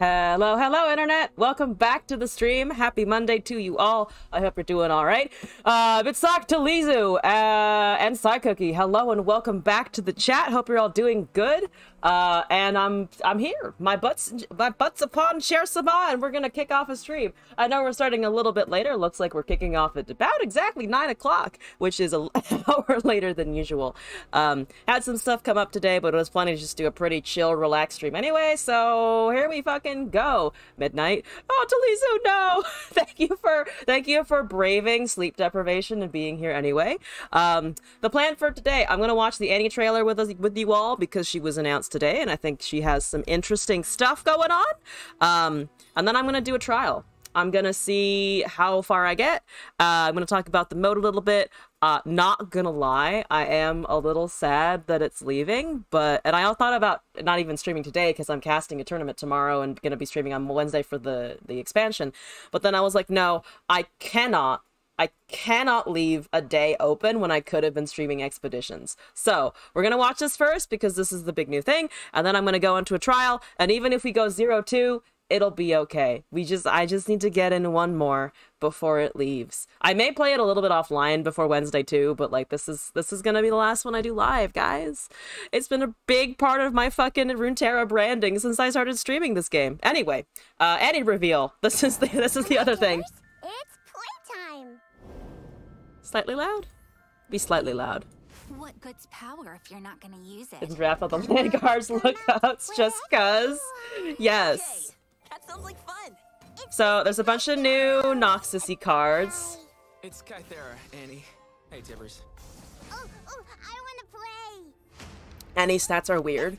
Hello, hello, internet. Welcome back to the stream. Happy Monday to you all. I hope you're doing all right. Bitsock to Lizu and Cookie. Hello and welcome back to the chat. Hope you're all doing good. And I'm here. My butt's upon Share Sama, and we're gonna kick off a stream. I know we're starting a little bit later. Looks like we're kicking off at about exactly 9 o'clock, which is an hour later than usual. Had some stuff come up today, but it was funny to just do a pretty chill, relaxed stream anyway. So here we fucking go. Midnight. Oh, Talizu, no. Thank you for braving sleep deprivation and being here anyway. The plan for today, I'm gonna watch the Annie trailer with you all because she was announced today, and I think she has some interesting stuff going on. And then I'm gonna do a trial. I'm gonna see how far I get. I'm gonna talk about the mode a little bit. Not gonna lie, I am a little sad that it's leaving, and I thought about not even streaming today because I'm casting a tournament tomorrow and gonna be streaming on Wednesday for the expansion. But then I was like, no, I cannot leave a day open when I could have been streaming Expeditions. So we're gonna watch this first because this is the big new thing, and then I'm gonna go into a trial, and even if we go 0-2, it'll be okay. I just need to get in one more before it leaves. I may play it a little bit offline before Wednesday too, but like this is gonna be the last one I do live, guys. It's been a big part of my fucking Runeterra branding since I started streaming this game. Anyway, Annie reveal. This is the other thing. It's playtime. Slightly loud? Be slightly loud. What good's power if you're not gonna use it? Didn't draft all the land cards lookouts just cuz. Yes. Okay. That sounds like fun. So there's a bunch of new Noxus-y cards. It's Kythera, Annie. Hey, Tibbers. Oh, I wanna play. Annie's stats are weird.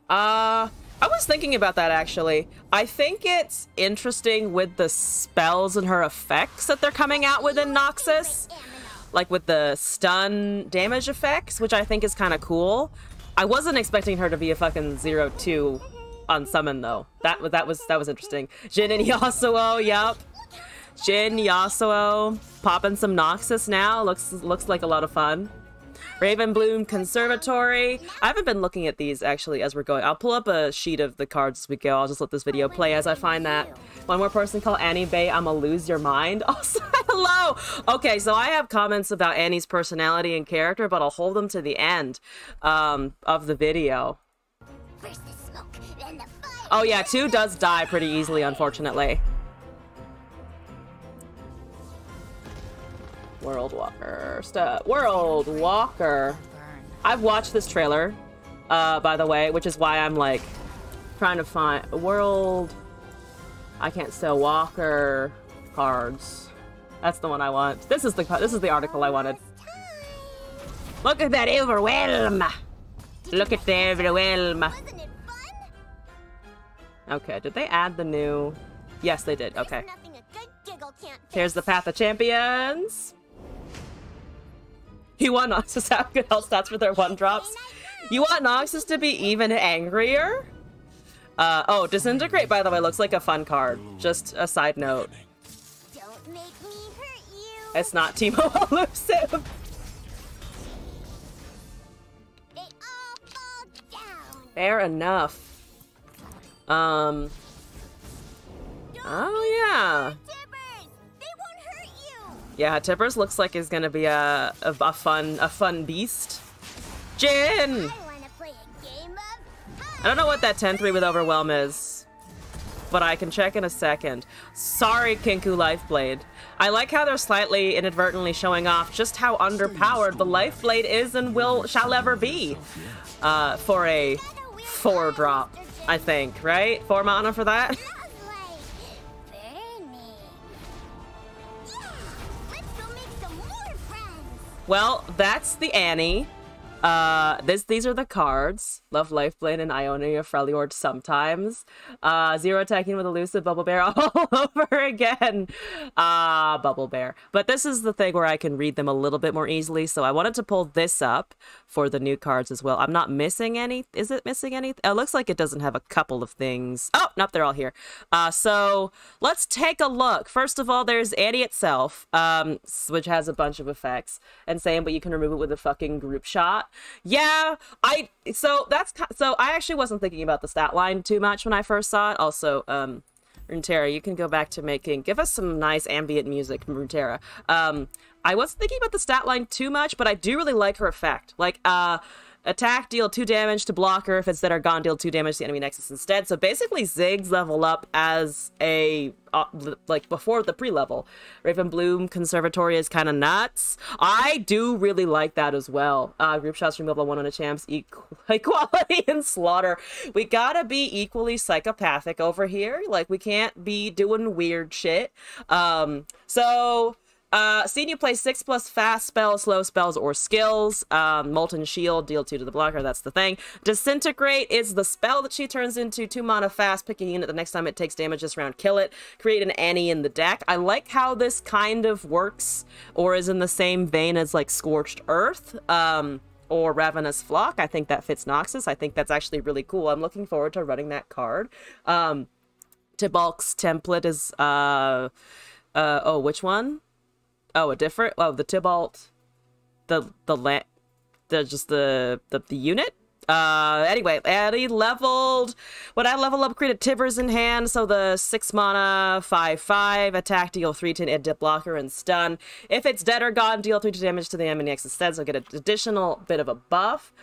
I was thinking about that actually. I think it's interesting with the spells and her effects that they're coming out with in Noxus. Like with the stun damage effects, which I think is kind of cool. I wasn't expecting her to be a fucking 0-2 on summon though. That was interesting. Jin and Yasuo, yup. Jin, Yasuo, popping some Noxus now. Looks like a lot of fun. Ravenbloom Conservatory. I haven't been looking at these actually as we're going. I'll pull up a sheet of the cards as we go. I'll just let this video play as I find that. One more person call Annie Bay, I'ma lose your mind. Also, hello! Okay, so I have comments about Annie's personality and character, but I'll hold them to the end of the video. First the smoke, then the fire. Oh yeah, 2 does die pretty easily, unfortunately. World Walker. World Walker. I've watched this trailer, by the way, which is why I'm like trying to find World. I can't sell Walker cards. That's the one I want. This is the article I wanted. Look at that overwhelm. Look at the overwhelm. Wasn't it fun? Okay, did they add the new? Yes, they did. Okay. There's nothing a good giggle can't fix. Here's the Path of Champions. You want Noxus to have good health stats for their 1-drops? You want Noxus to be even angrier? Oh, Disintegrate, by the way, looks like a fun card. Just a side note. Don't make me hurt you. It's not Teemo elusive. They all fall down. Fair enough. Oh yeah. Tibbers, they won't hurt you. Yeah, Tibbers looks like is gonna be a fun beast. Jin! I wanna play a game of I don't know what that 10-3 with Overwhelm is, but I can check in a second. Sorry, Kinku Lifeblade. I like how they're slightly inadvertently showing off just how underpowered the Lifeblade is and shall ever be for a 4-drop, I think, right? 4 mana for that? Well, that's the Annie. These are the cards. Love Lifeblade and Ionia Freljord sometimes. 0 attacking with elusive Bubble Bear all over again. Bubble Bear. But this is the thing where I can read them a little bit more easily, so I wanted to pull this up for the new cards as well. I'm not missing any. Is it missing any? It looks like it doesn't have a couple of things. Oh, nope, they're all here. So let's take a look. First of all, there's Annie itself, which has a bunch of effects. And same, but you can remove it with a fucking group shot. Yeah, so I actually wasn't thinking about the stat line too much when I first saw it. Also, Runeterra, you can go back to give us some nice ambient music from Runeterra. I wasn't thinking about the stat line too much, but I do really like her effect. Like, attack, deal 2 damage to blocker. If it's dead or gone, deal 2 damage to the enemy nexus instead. So basically, Ziggs level up as a, like, before the pre-level. Raven Bloom Conservatory is kind of nuts. I do really like that as well. Group shots from level 1 on a champs, equality and slaughter. We gotta be equally psychopathic over here. Like, we can't be doing weird shit. Seeing you play 6+ fast spells, slow spells, or skills. Molten Shield, deal 2 to the blocker, that's the thing. Disintegrate is the spell that she turns into 2 mana fast, pick a unit the next time it takes damage this round, kill it. Create an Annie in the deck. I like how this kind of works, or is in the same vein as, like, Scorched Earth, or Ravenous Flock. I think that fits Noxus. I think that's actually really cool. I'm looking forward to running that card. Tybalt's template is, which one? Oh, the Tybalt, the unit. Anyway, Addie leveled. When I level up, create a Tivers in hand. So the 6 mana, 5/5 attack, deal 3 to an dip blocker and stun. If it's dead or gone, deal 3 damage to the enemy next instead. So get an additional bit of a buff.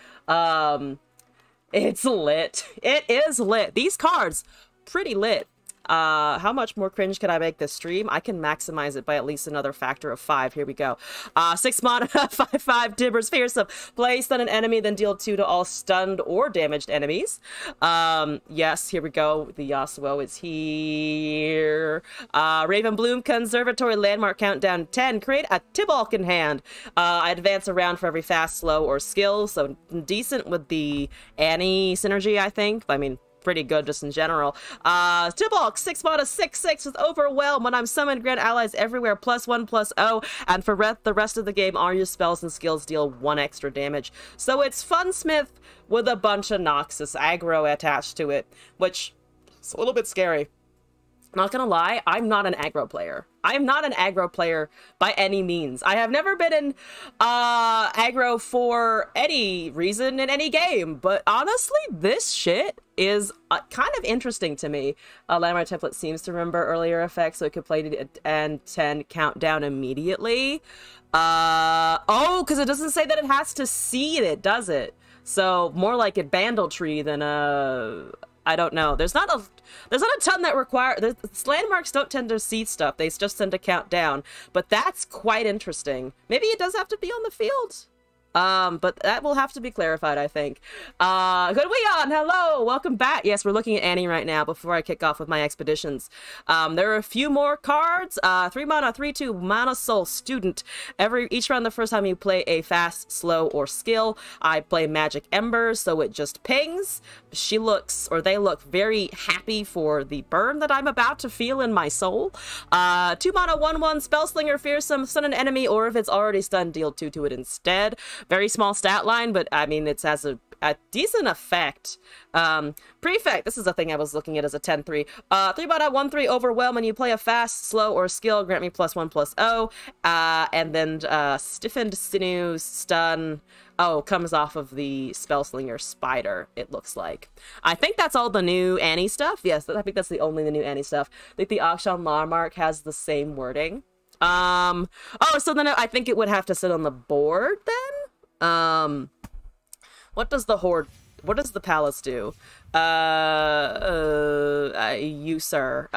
It's lit. It is lit. These cards, pretty lit. How much more cringe can I make this stream? I can maximize it by at least another factor of 5. Here we go. 6 mana, 5/5, Tibbers, Fearsome. Play, stun an enemy, then deal 2 to all stunned or damaged enemies. Yes, here we go. The Yasuo is here. Raven Bloom Conservatory Landmark Countdown 10. Create a Tybalt in hand. I advance a round for every fast, slow, or skill, so decent with the Annie synergy, I think. I mean, pretty good just in general. Tybalt, 6 mana, 6/6 with Overwhelm. When I'm summoned, grant allies everywhere +1/+0. And for the rest of the game, all your spells and skills deal 1 extra damage. So it's Funsmith with a bunch of Noxus aggro attached to it, which is a little bit scary. Not gonna lie, I'm not an aggro player. I am not an aggro player by any means. I have never been in aggro for any reason in any game, but honestly, this shit is kind of interesting to me. Landmark template seems to remember earlier effects, so it could play to and 10 countdown immediately. Because it doesn't say that it has to seed it, does it? So more like a Bandletree than a... I don't know. There's not a ton that require... Landmarks don't tend to see stuff. They just tend to count down. But that's quite interesting. Maybe it does have to be on the field. But that will have to be clarified, I think. Good Weon, hello, welcome back. Yes, we're looking at Annie right now before I kick off with my expeditions. There are a few more cards. 3 mana, 3/2 Mana Soul Student. Each round the first time you play a fast, slow, or skill, I play Magic Embers, so it just pings. They look very happy for the burn that I'm about to feel in my soul. 2 mana, 1/1 Spellslinger Fearsome, stun an enemy, or if it's already stunned, deal 2 to it instead. Very small stat line, but I mean, it has a decent effect. Prefect, this is a thing I was looking at as a 10/3. 3 mana, 1/3 Overwhelm. When you play a fast, slow, or skill, grant me +1/+0. And then Stiffened Sinews, stun. Oh, comes off of the Spellslinger Spider, it looks like. I think that's all the new Annie stuff. Yes, I think that's the new Annie stuff. I think the Akshan Landmark has the same wording. So then I think it would have to sit on the board then? What does the palace do? You, sir.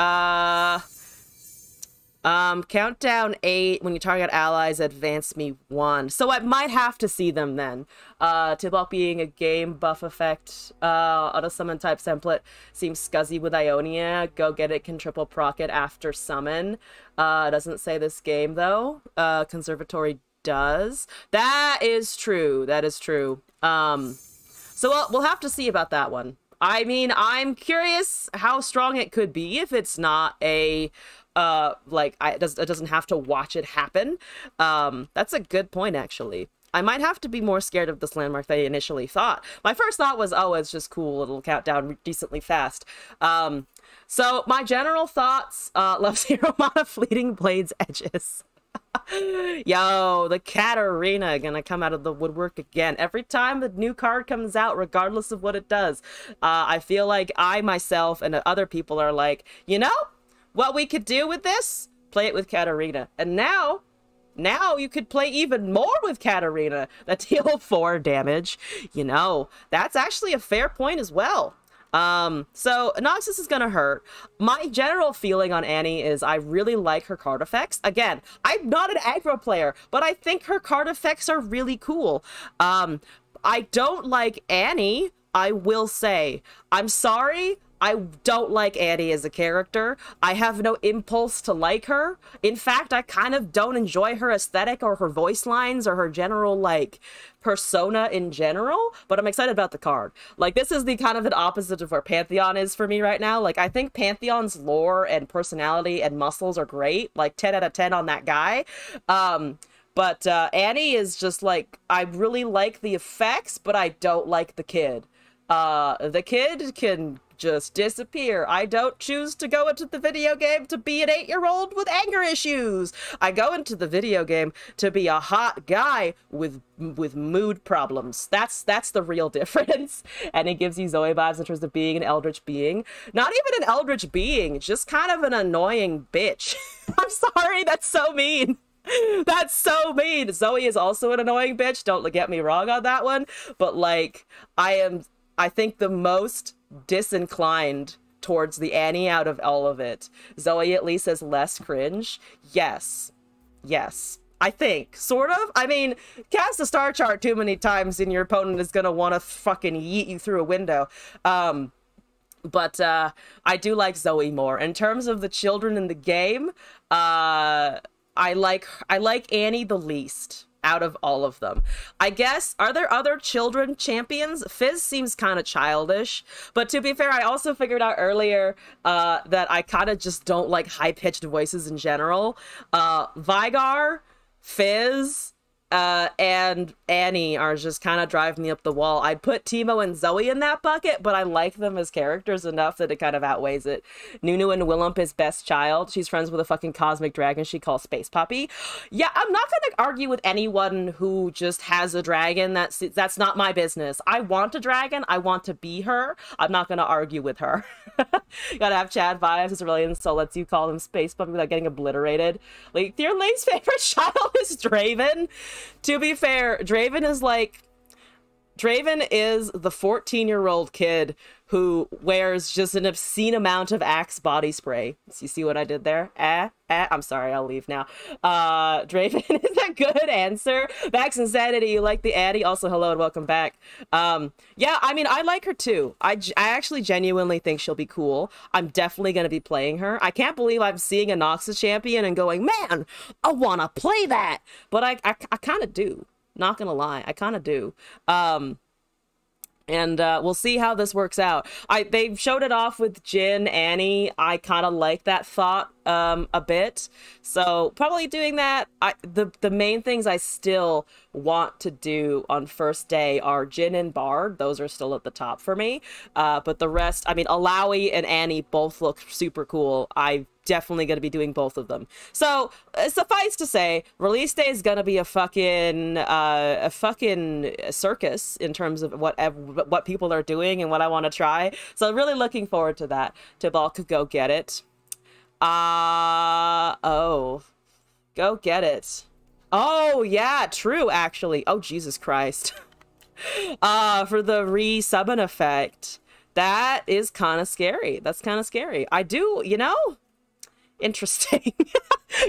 Countdown 8, when you target allies, advance me 1. So I might have to see them then. Tybalt being a game buff effect, auto summon type template seems scuzzy with Ionia. Go get it, can triple proc it after summon. Doesn't say this game though. Conservatory does. That is true. That is true. So we'll have to see about that one. I mean, I'm curious how strong it could be if it's not a it doesn't have to watch it happen. That's a good point, actually. I might have to be more scared of this landmark than I initially thought. My first thought was, oh, it's just cool. It'll count down decently fast. So my general thoughts, love 0 mana Fleeting Blades Edges. Yo, the Katarina gonna come out of the woodwork again. Every time the new card comes out, regardless of what it does, I feel like I myself and other people are like, you know, what we could do with this? Play it with Katarina. And now you could play even more with Katarina that deal 4 damage. You know, that's actually a fair point as well. So Noxus is gonna hurt. My general feeling on Annie is I really like her card effects. Again, I'm not an aggro player, but I think her card effects are really cool. I don't like Annie, I will say. I'm sorry, I don't like Annie as a character. I have no impulse to like her. In fact, I kind of don't enjoy her aesthetic or her voice lines or her general, like, persona in general, but I'm excited about the card. Like, this is the kind of an opposite of where Pantheon is for me right now. Like, I think Pantheon's lore and personality and muscles are great. Like, 10 out of 10 on that guy. But Annie is just, like, I really like the effects, but I don't like the kid. The kid can just disappear. I don't choose to go into the video game to be an 8-year-old with anger issues. I go into the video game to be a hot guy with mood problems. That's the real difference. And it gives you Zoe vibes in terms of being an eldritch being. Not even an eldritch being, just kind of an annoying bitch. I'm sorry, that's so mean. That's so mean. Zoe is also an annoying bitch. Don't get me wrong on that one. But, like, I think the most disinclined towards the Annie out of all of it. Zoe at least has less cringe. Yes. I think, sort of. I mean, cast a star chart too many times and your opponent is gonna want to fucking yeet you through a window. But I do like Zoe more. In terms of the children in the game, I like Annie the least out of all of them. I guess, are there other children champions? Fizz seems kind of childish, but to be fair, I also figured out earlier that I kind of just don't like high-pitched voices in general. Vygar, Fizz, and Annie are just kind of driving me up the wall. I'd put Teemo and Zoe in that bucket, but I like them as characters enough that it kind of outweighs it. Nunu and Willump is best child. She's friends with a fucking cosmic dragon she calls Space Puppy. Yeah, I'm not gonna argue with anyone who just has a dragon. That's not my business. I want a dragon. I want to be her. I'm not gonna argue with her. Gotta have Chad vibes as Aurelian, so lets you call them Space Puppy without getting obliterated. Like, your least favorite child is Draven. To be fair, Draven is the 14-year-old kid who wears just an obscene amount of Axe body spray. So you see what I did there? I'm sorry, I'll leave now. Draven is a good answer. Max Insanity, you like the Addy? Also, hello and welcome back. Yeah, I mean, I like her too. I actually genuinely think she'll be cool. I'm definitely going to be playing her. I can't believe I'm seeing a Noxus champion and going, man, I want to play that. But I kind of do. Not gonna lie, I kind of do. And we'll see how this works out. They showed it off with Jhin, Annie. I kind of like that thought a bit. So probably doing that. The main things I still want to do on first day are Jhin and Bard. Those are still at the top for me. But the rest, I mean, Alawi and Annie both look super cool. I definitely going to be doing both of them. So suffice to say, release day is going to be a fucking circus in terms of what people are doing and what I want to try. So really looking forward to that. Tibalt could go get it. Oh, go get it. Oh yeah, true actually. Oh Jesus Christ. For the re-summon effect, that is kind of scary. That's kind of scary. I do, you know. Interesting.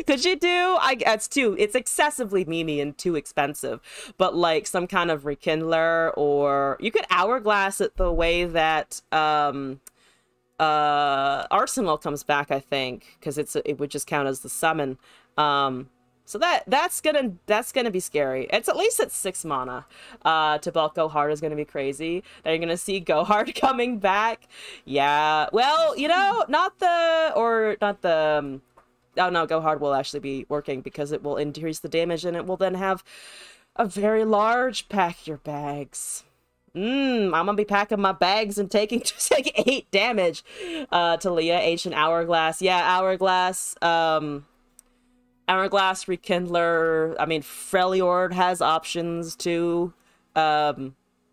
Could you do, it's excessively memey and too expensive, but like some kind of rekindler, or you could hourglass it the way that Arsenal comes back, I think, because it would just count as the summon. So that's gonna be scary. It's at least at 6 mana. Tibalt Gohard is gonna be crazy. Then you're gonna see Gohard coming back. Yeah. Well, you know, oh no, Gohard will actually be working because it will increase the damage and it will then have a very large pack your bags. I'm gonna be packing my bags and taking just like 8 damage. Talia, Ancient Hourglass. Yeah, Hourglass. Hourglass, Rekindler. I mean, Freljord has options too.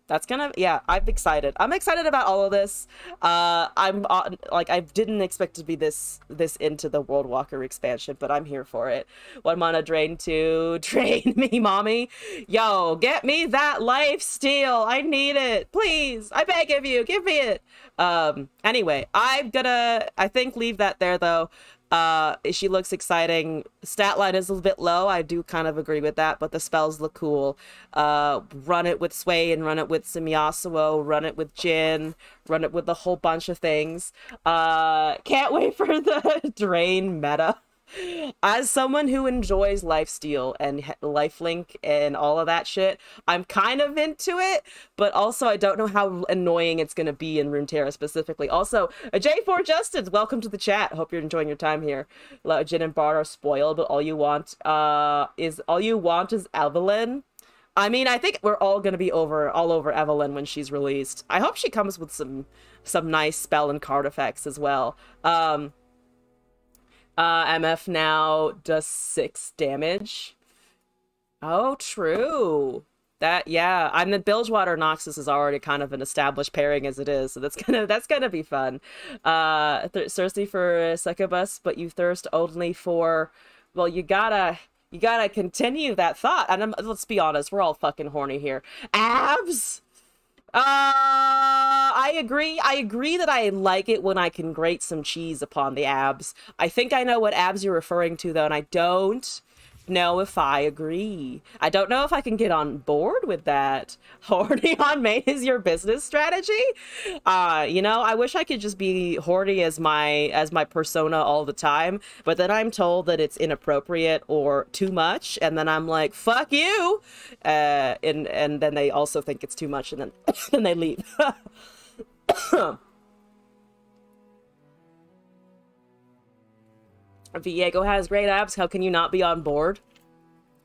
That's kind of, yeah, I'm excited. I'm excited about all of this. I'm like, I didn't expect to be this into the World Walker expansion, but I'm here for it. 1 mana drain 2, drain me, mommy. Yo, get me that life steal. I need it, please. I beg of you, give me it. Anyway, I'm gonna, I think, leave that there though. She looks exciting. Stat line is a little bit low. I do kind of agree with that, but the spells look cool. Run it with Sway and run it with Sumiyasuo, run it with Jin, run it with a whole bunch of things. Can't wait for the drain meta. As someone who enjoys lifesteal and lifelink and all of that shit, I'm kind of into it, but also I don't know how annoying it's going to be in Runeterra specifically. Also, J4 Justin, welcome to the chat. Hope you're enjoying your time here. Jin and Bard are spoiled, but all you want is Evelynn. I mean, I think we're all going to be all over Evelynn when she's released. I hope she comes with some nice spell and card effects as well. MF now does 6 damage. Oh, true. That, yeah. I mean, Bilgewater Noxus is already kind of an established pairing as it is, so that's gonna be fun. Thirsty for Succubus, but you thirst only for, well, you gotta continue that thought. And let's be honest, we're all fucking horny here. Abs. I agree. I agree that I like it when I can grate some cheese upon the abs. I think I know what abs you're referring to, though, and I don't know if I agree. I don't know if I can get on board with that. Horny on main is your business strategy? You know, I wish I could just be horny as my persona all the time, but then I'm told that it's inappropriate or too much, and then I'm like, fuck you! And then they also think it's too much, and then and they leave. Viego has great abs. How can you not be on board?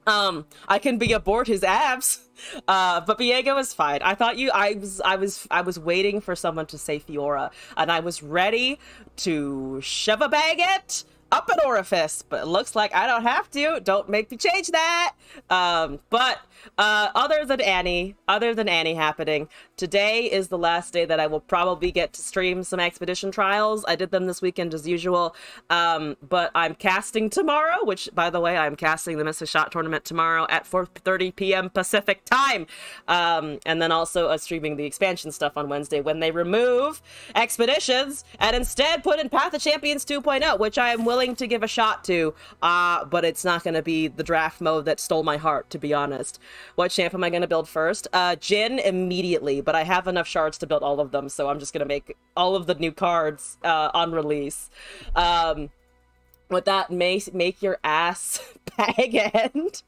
I can be aboard his abs. But Viego is fine. I thought I was waiting for someone to say Fiora, and I was ready to shove a baguette up an orifice, but it looks like I don't have to. Don't make me change that. But other than Annie happening, today is the last day that I will probably get to stream some Expedition Trials. I did them this weekend as usual, but I'm casting tomorrow, which, by the way, I'm casting the Miss a Shot tournament tomorrow at 4:30 p.m. Pacific time, and then also streaming the expansion stuff on Wednesday when they remove Expeditions and instead put in Path of Champions 2.0, which I am willing to give a shot to, but it's not going to be the draft mode that stole my heart, to be honest. What champ am I going to build first? Jin immediately, but I have enough shards to build all of them, so I'm just going to make all of the new cards on release. With that, make your ass bag end.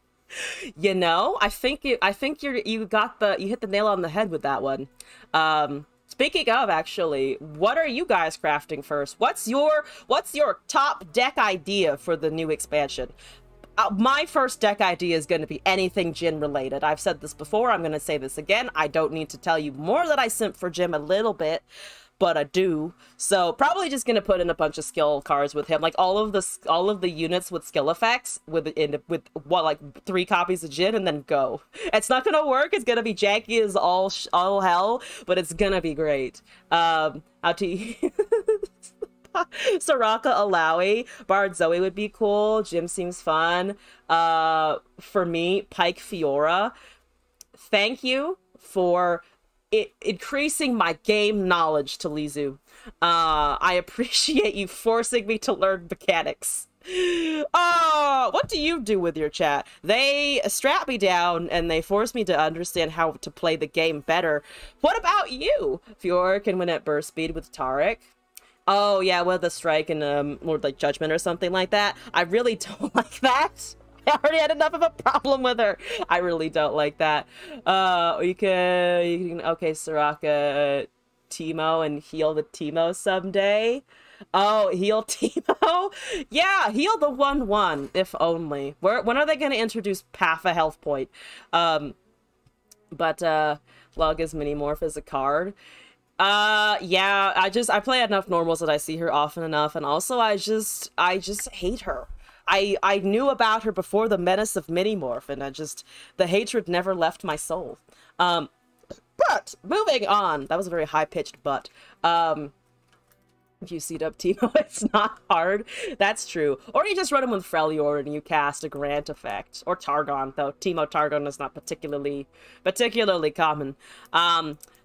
You know, I think you hit the nail on the head with that one. Speaking of, actually, what are you guys crafting first? What's your top deck idea for the new expansion? My first deck idea is going to be anything Jin related. I've said this before. I'm going to say this again. I don't need to tell you more that I simp for Jim a little bit, but I do. So probably just going to put in a bunch of skill cards with him, like all of the units with skill effects with what, like 3 copies of Jin, and then go. It's not going to work. It's going to be janky as all hell, but it's going to be great. Soraka Alawi, Bard Zoe would be cool. Jim seems fun. For me, Pike Fiora. Thank you for increasing my game knowledge, to Lizu. I appreciate you forcing me to learn mechanics. What do you do with your chat? They strap me down and they force me to understand how to play the game better. What about you? Fiora can win at burst speed with Taric. Oh yeah, with a strike and more like judgment or something like that. I really don't like that. I already had enough of a problem with her. I really don't like that. You can okay, Soraka, Teemo, and heal the Teemo someday. Oh, heal Teemo? Yeah, heal the 1/1, if only. When are they going to introduce half a health point? But Laga's Minimorph is a card. Yeah, I play enough normals that I see her often enough, and also I just hate her. I knew about her before the menace of Minimorph, and the hatred never left my soul. But moving on, that was a very high-pitched but. If you seed up Teemo, it's not hard. That's true. Or you just run him with Freljord and you cast a Grant effect. Or Targon, though Teemo Targon is not particularly common.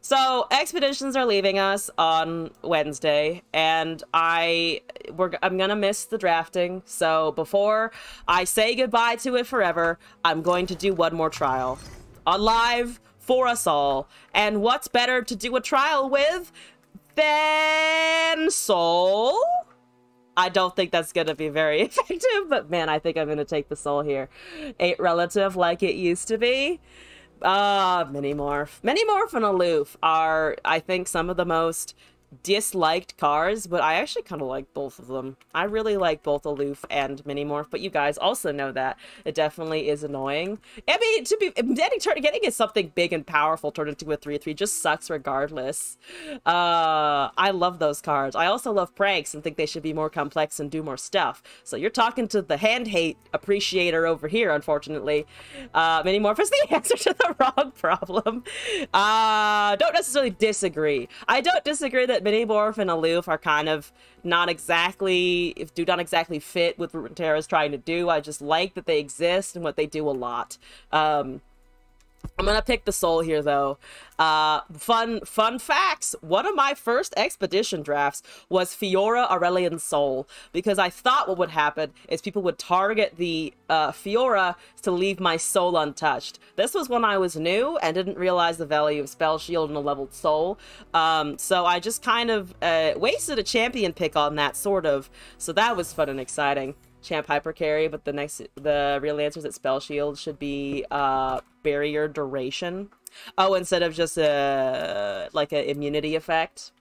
So expeditions are leaving us on Wednesday, and I'm gonna miss the drafting. So before I say goodbye to it forever, I'm going to do one more trial on live for us all. And what's better to do a trial with than Soul? I don't think that's gonna be very effective, but man, I think I'm gonna take the Soul here. 8 relative like it used to be. Minimorph and Aloof are, I think, some of the most disliked cards, but I actually kind of like both of them. I really like both Aloof and Minimorph, but you guys also know that it definitely is annoying. I mean, getting something big and powerful turned into a 3/3 just sucks regardless. I love those cards. I also love pranks and think they should be more complex and do more stuff. So you're talking to the hand hate appreciator over here, unfortunately. Minimorph is the answer to the wrong problem. Don't necessarily disagree. I don't disagree that Minimorph and Aloof are kind of do not exactly fit with what Runeterra's trying to do. I just like that they exist and what they do a lot. I'm gonna pick the Soul here, though. Fun facts. One of my first expedition drafts was Fiora Aurelian Soul, because I thought what would happen is people would target the Fiora to leave my Soul untouched. This was when I was new and didn't realize the value of Spell Shield and a leveled Soul. So I just kind of wasted a champion pick on that, sort of. So that was fun and exciting. Champ hyper carry, but the real answer is that Spell Shield should be barrier duration. Oh, instead of just like an immunity effect.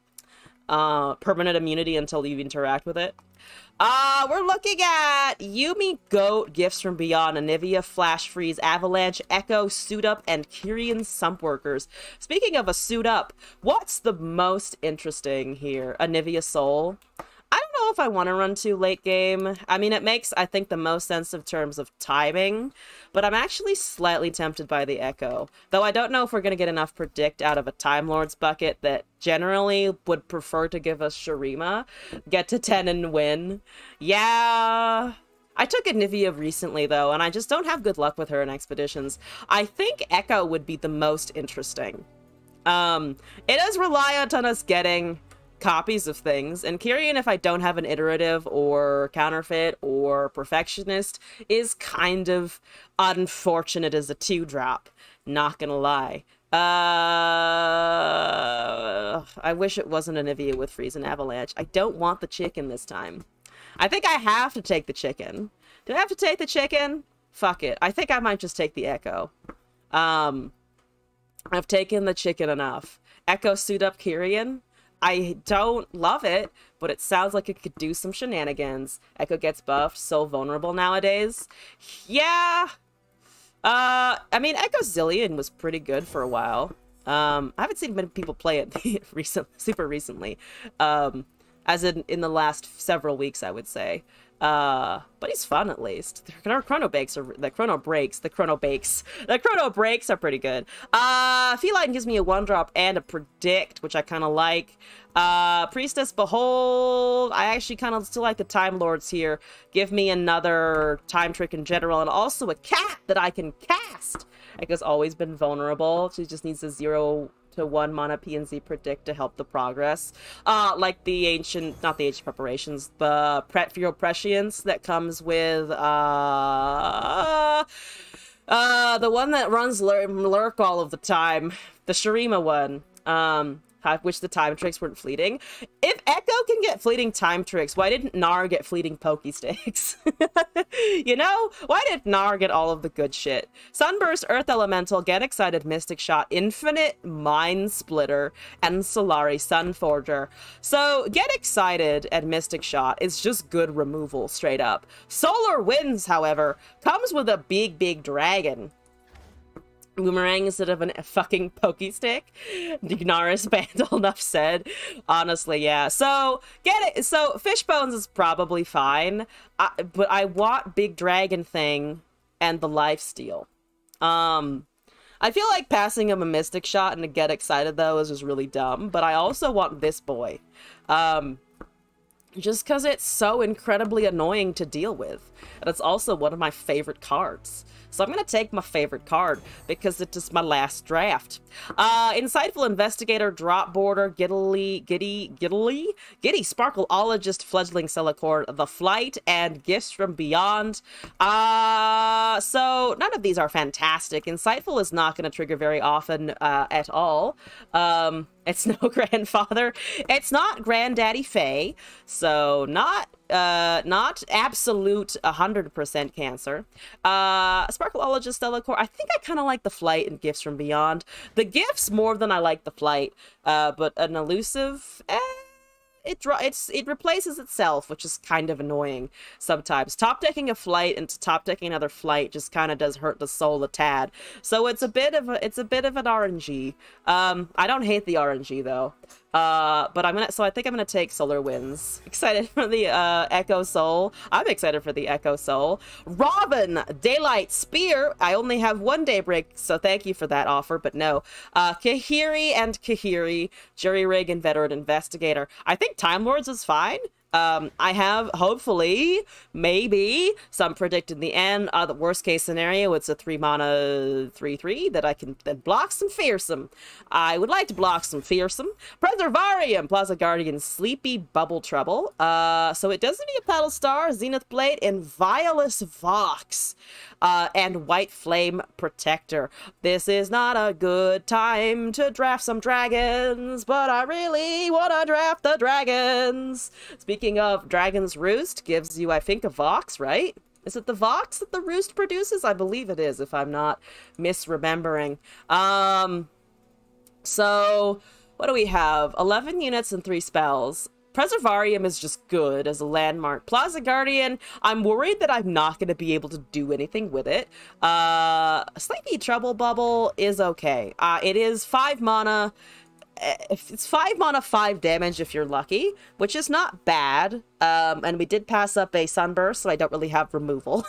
Permanent immunity until you interact with it. We're looking at Yuumi, Goat, Gifts from Beyond, Anivia, Flash Freeze, Avalanche, Echo, Suit Up, and Kyrian Sumpworkers. Speaking of a Suit Up, what's the most interesting here? Anivia Soul? I don't know if I want to run 2 late game. I mean, it makes, I think, the most sense in terms of timing, but I'm actually slightly tempted by the Echo. Though I don't know if we're going to get enough predict out of a Time Lords bucket that generally would prefer to give us Shurima, get to 10 and win. Yeah. I took Anivia recently, though, and I just don't have good luck with her in expeditions. I think Echo would be the most interesting. It is reliant on us getting copies of things, and Kyrian, if I don't have an iterative or counterfeit or perfectionist, is kind of unfortunate as a 2-drop, not gonna lie. I wish it wasn't Anivia with Freeze and Avalanche. I don't want the chicken this time. I think I have to take the chicken. Do I have to take the chicken? Fuck it. I think I might just take the Echo. I've taken the chicken enough. Echo Suit Up Kyrian? I don't love it, but it sounds like it could do some shenanigans. Echo gets buffed, so vulnerable nowadays. Yeah. I mean, Echo Zillion was pretty good for a while. I haven't seen many people play it super recently. As in the last several weeks, I would say. But he's fun, at least. The chrono bakes are pretty good. Feline gives me a 1-drop and a predict, which I kind of like. Priestess Behold, I actually kind of still like the Time Lords here. Give me another time trick in general, and also a cat that I can cast. Echo's always been vulnerable. She just needs a 0 to 1 mana PNZ predict to help the progress. Like the not the ancient preparations, the Feral Prescience that comes with the one that runs Lurk all of the time. The Shurima one. I wish the time tricks weren't fleeting. If Echo can get fleeting time tricks, why didn't Gnar get fleeting Pokesticks? You know? Why did Gnar get all of the good shit? Sunburst, Earth Elemental, Get Excited, Mystic Shot, Infinite Mind Splitter, and Solari Sunforger. So, Get Excited and Mystic Shot is just good removal, straight up. Solar Winds, however, comes with a big dragon. Boomerang instead of a fucking pokey stick. Dignaris Bandle, enough said. Honestly, yeah. So, get it. So, Fishbones is probably fine. But I want Big Dragon Thing and the Lifesteal. I feel like passing him a Mystic Shot and to get excited, though, is just really dumb. But I also want this boy. Just because it's so incredibly annoying to deal with. And it's also one of my favorite cards. So I'm going to take my favorite card because it is my last draft. Insightful Investigator, Drop Border, Giddy, Sparkleologist, Fledgling Celicore, The Flight, and Gifts from Beyond. So none of these are fantastic. Insightful is not going to trigger very often at all. It's no Grandfather. It's not Granddaddy Faye. So not absolute 100% cancer. Sparkleologist, Stellacore. I think I kind of like the Flight and Gifts from Beyond. The Gifts more than I like the Flight. But an Elusive, it replaces itself, which is kind of annoying sometimes. Top decking a Flight into top decking another Flight just kind of does hurt the soul a tad. So it's a bit of an RNG. I don't hate the RNG though. But I think I'm gonna take Solar Winds. Excited for the Echo Soul. I'm excited for the Echo Soul. Robin, Daylight Spear. I only have 1 day break, so thank you for that offer, but no. Kahiri and Kahiri, Jury Rig and Veteran Investigator. I think Time Lords is fine. I have, hopefully, maybe, some Predict in the end. The worst case scenario, it's a 3-mana 3/3 that I can then block some Fearsome. I would like to block some Fearsome. Preservarium, Plaza Guardian, Sleepy Bubble Trouble. So it does need a Paddle Star, Zenith Blade, and Violus Vox. And White Flame Protector. This is not a good time to draft some dragons, but I really want to draft the dragons. Speaking of, Dragon's Roost gives you, I think, a Vox, right? Is it the Vox that the Roost produces? I believe it is, if I'm not misremembering. So, what do we have? 11 units and 3 spells. Preservarium is just good as a landmark. Plaza Guardian, I'm worried that I'm not going to be able to do anything with it. Sleepy Trouble Bubble is okay. It is 5 mana. It's 5 mana, 5 damage if you're lucky, which is not bad. And we did pass up a Sunburst, so I don't really have removal.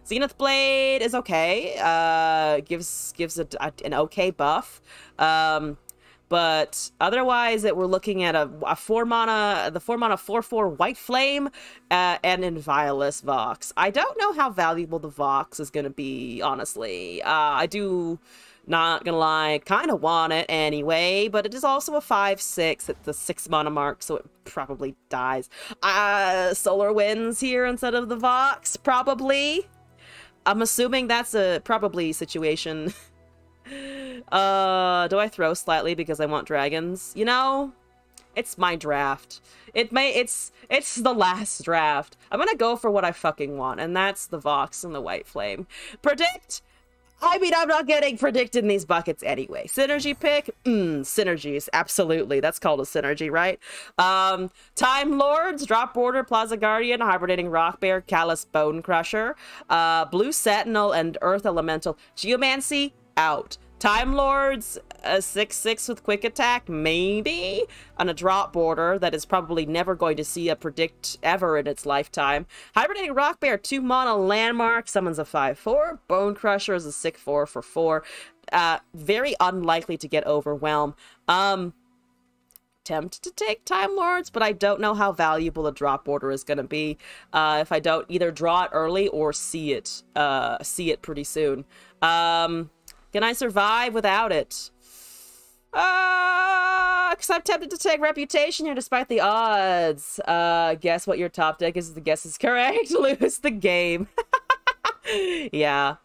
Zenith Blade is okay. Gives an okay buff. But otherwise, we're looking at the 4-mana 4/4 White Flame and Inviolus Vox. I don't know how valuable the Vox is going to be, honestly. I do, not gonna lie, kind of want it anyway, but it is also a 5/6 at the 6-mana mark, so it probably dies. Solar Winds here instead of the Vox, probably. I'm assuming that's a probably situation. Do I throw slightly because I want dragons? You know, it's my draft. It's the last draft. I'm gonna go for what I fucking want, and that's the Vox and the White Flame. Predict! I mean, I'm not getting Predict in these buckets anyway. Synergy pick? Synergies. Absolutely. That's called a synergy, right? Time Lords, Drop Border, Plaza Guardian, Hibernating Rock Bear, Callous Bone Crusher, Blue Sentinel, and Earth Elemental. Geomancy, out. Time Lords, a 6/6 with quick attack, maybe, on a Drop Border that is probably never going to see a Predict ever in its lifetime. Hibernating Rock Bear, 2 mana landmark, summons a 5/4. Bone Crusher is a 6/4 for 4. Very unlikely to get Overwhelm. Tempted to take Time Lords, but I don't know how valuable a Drop Border is going to be if I don't either draw it early or see it pretty soon. Can I survive without it? Because I'm tempted to take Reputation here despite the odds. Guess what your top deck is. The guess is correct. Lose the game. Yeah.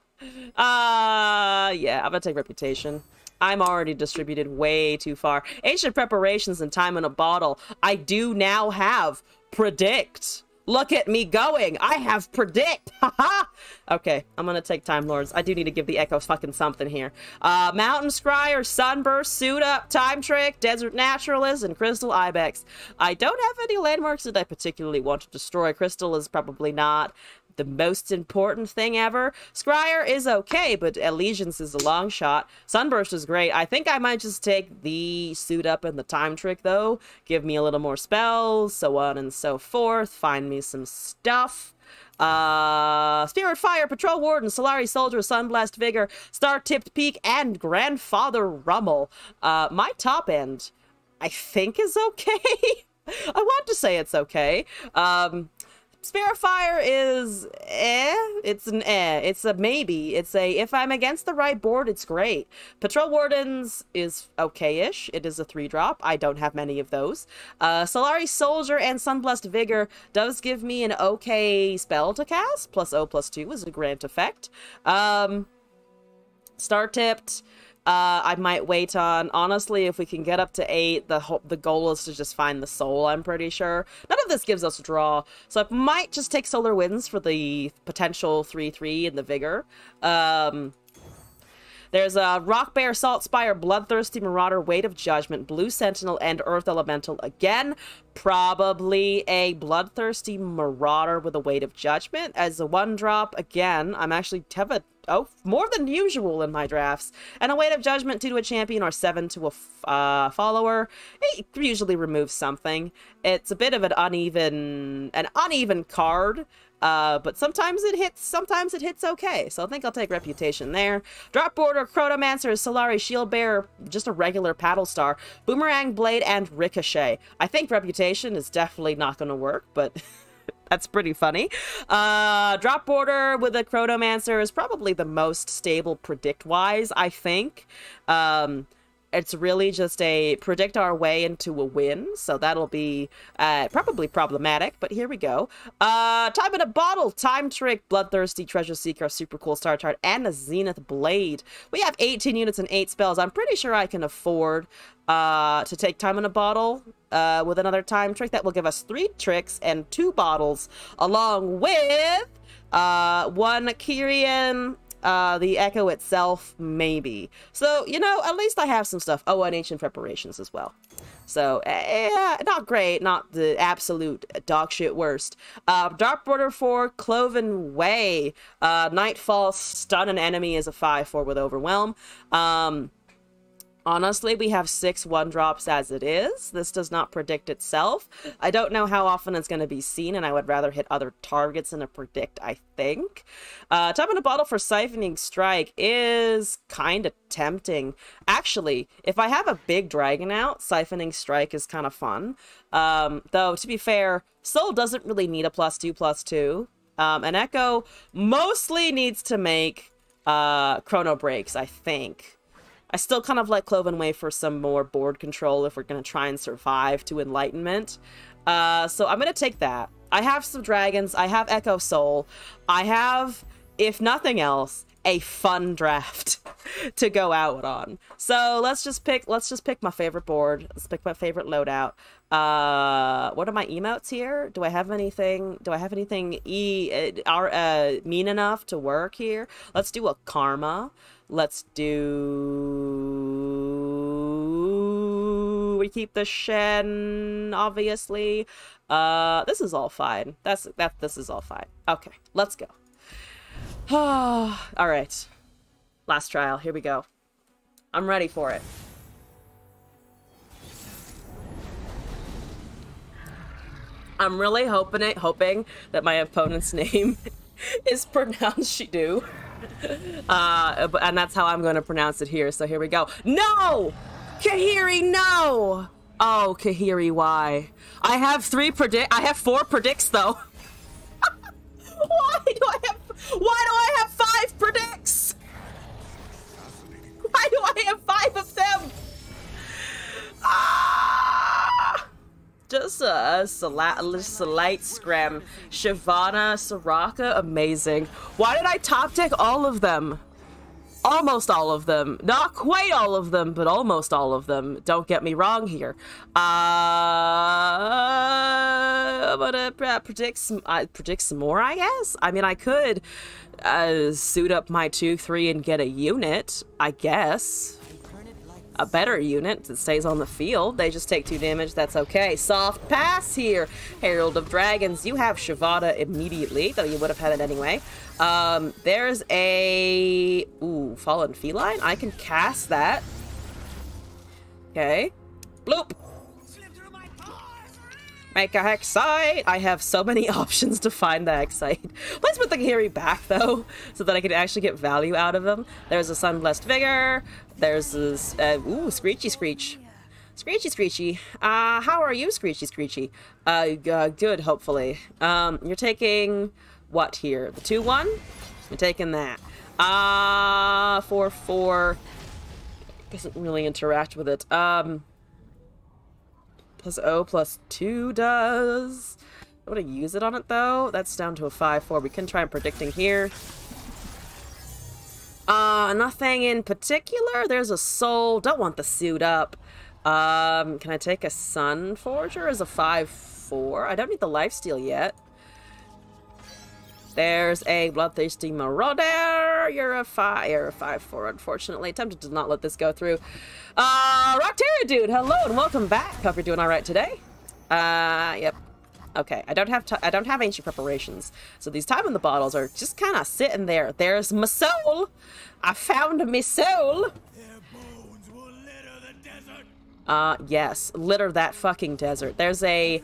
Yeah, I'm gonna take Reputation. I'm already distributed way too far. Ancient Preparations and Time in a Bottle. I do now have Predict. Look at me going. I have Predict. Haha. Okay, I'm gonna take Time Lords. I do need to give the Echo fucking something here. Mountain Scryer, Sunburst, Suit Up, Time Trick, Desert Naturalist, and Crystal Ibex. I don't have any landmarks that I particularly want to destroy. Crystal is probably not the most important thing ever. Scryer is okay, but Allegiance is a long shot. Sunburst is great. I think I might just take the Suit Up and the Time Trick, though. Give me a little more spells, so on and so forth. Find me some stuff. Spirit Fire, Patrol Warden, Solari Soldier, Sunblast Vigor, Star-Tipped Peak, and Grandfather Rummel. My top end, I think, is okay. I want to say it's okay. Spirit Fire is it's an it's a maybe, it's a if I'm against the right board, it's great. Patrol Wardens is okay-ish, it is a 3-drop, I don't have many of those. Solari Soldier and Sunblessed Vigor does give me an okay spell to cast, +0/+2 is a grant effect. Star-Tipped, I might wait on. Honestly, if we can get up to 8, the goal is to just find the soul, I'm pretty sure. None of this gives us a draw, so I might just take Solar Winds for the potential 3/3 and the Vigor. There's a Rock Bear, Salt Spire, Bloodthirsty Marauder, Weight of Judgment, Blue Sentinel, and Earth Elemental again. Probably a Bloodthirsty Marauder with a Weight of Judgment. As a 1-drop, again, I'm actually more than usual in my drafts. And a Weight of Judgment 2 to a champion or 7 to a follower. It usually removes something. It's a bit of an uneven card. But sometimes it hits okay, so I think I'll take Reputation there. Drop Border, Chronomancer, Solari, Shield Bearer, just a regular Paddle Star, Boomerang Blade, and Ricochet. I think Reputation is definitely not going to work, but that's pretty funny. Drop Border with a Chronomancer is probably the most stable predict-wise, I think. It's really just a predict our way into a win, so that'll be probably problematic, but here we go. Time in a Bottle, Time Trick, Bloodthirsty, Treasure Seeker, Super Cool Star Chart, and a Zenith Blade. We have 18 units and 8 spells. I'm pretty sure I can afford to take Time in a Bottle with another Time Trick. That will give us 3 tricks and 2 bottles, along with 1 Kyrian, the Echo itself, maybe. So, you know, at least I have some stuff. Oh, and Ancient Preparations as well. So, not great, not the absolute dogshit worst. Dark Border 4, Cloven Way. Nightfall, stun an enemy is a 5/4 with Overwhelm. Honestly, we have 6 1-drops as it is. This does not predict itself. I don't know how often it's going to be seen, and I would rather hit other targets than a predict, I think. Time in a Bottle for Siphoning Strike is kind of tempting. Actually, if I have a big dragon out, Siphoning Strike is kind of fun. Though, to be fair, Soul doesn't really need a +2/+2. And Echo mostly needs to make Chrono Breaks, I think. I still kind of like Cloven Way for some more board control if we're going to try and survive to Enlightenment. So I'm going to take that. I have some dragons. I have Echo Soul. I have, if nothing else, a fun draft to go out on. So let's just pick my favorite board. Let's pick my favorite loadout. What are my emotes here? Do I have anything mean enough to work here? Let's do a Karma. Let's do... We keep the Shen, obviously. This is all fine. This is all fine. Okay, let's go. Alright. Last trial. Here we go. I'm ready for it. I'm really hoping that my opponent's name is pronounced Shidu. And that's how I'm going to pronounce it here. So here we go. No! Kahiri, no! Oh, Kahiri, why? I have 4 predicts, though. Why do I have 5 predicts? Why do I have 5 of them? Ah! Just a light scram. Shyvana, Soraka, amazing. Why did I top deck all of them? Almost all of them. Not quite all of them, but almost all of them. Don't get me wrong here. I'm gonna predict some more, I guess? I mean, I could suit up my 2/3 and get a unit, I guess. a better unit that stays on the field. They just take 2 damage. That's okay. Soft pass here. Herald of Dragons. You have Shavada immediately, though you would have had it anyway. There's a... Ooh, Fallen Feline. I can cast that. Okay. Bloop. Make a Hexite! I have so many options to find the Hexite. Let's put the Kiri back, though, so that I can actually get value out of him. There's a Sunblessed Vigor. There's this... ooh, Screechy Screech. Screechy Screechy. How are you, Screechy Screechy? Good, hopefully. You're taking... what here? The 2-1? You're taking that. 4-4. Doesn't really interact with it. Plus O plus 2 does. I want to use it on it though. That's down to a 5-4. We can try predicting here. Nothing in particular. There's a soul. Don't want the suit up. Can I take a Sun Forger as a 5-4? I don't need the lifesteal yet. There's a Bloodthirsty Marauder. You're a 5-4, unfortunately. Tempted to not let this go through. Roctaria dude, hello and welcome back. Hope you're doing all right today. Yep. Okay, I don't have ancient preparations, so these time in the bottles are just kind of sitting there. There's my soul. I found my soul. Their bones will litter the desert. Yes, litter that fucking desert. There's a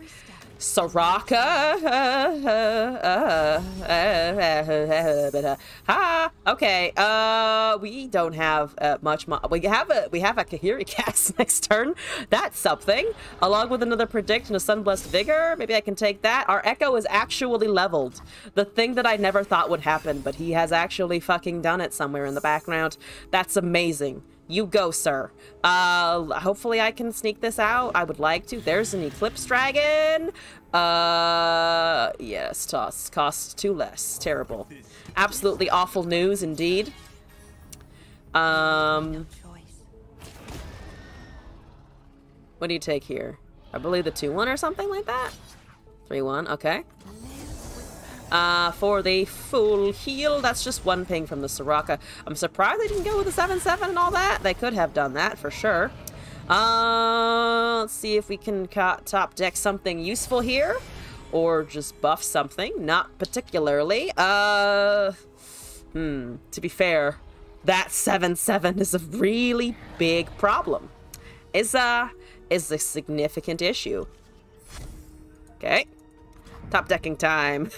Soraka. Okay. We don't have much. We have a Kahiri cast next turn. That's something. Along with another predict and a Sunblessed Vigor. Maybe I can take that. Our Echo is actually leveled. The thing that I never thought would happen, but he has actually fucking done it somewhere in the background. That's amazing. You go, sir. Hopefully I can sneak this out. I would like to. There's an Eclipse Dragon. Yes, toss. Costs 2 less. Terrible. Absolutely awful news indeed. What do you take here? I believe the 2-1 or something like that? 3-1, okay. For the full heal, that's just 1 ping from the Soraka. I'm surprised they didn't go with the 7-7 and all that. They could have done that for sure. Let's see if we can top deck something useful here. Or just buff something. Not particularly. To be fair, that 7-7 is a really big problem. Is a significant issue. Okay. Top decking time.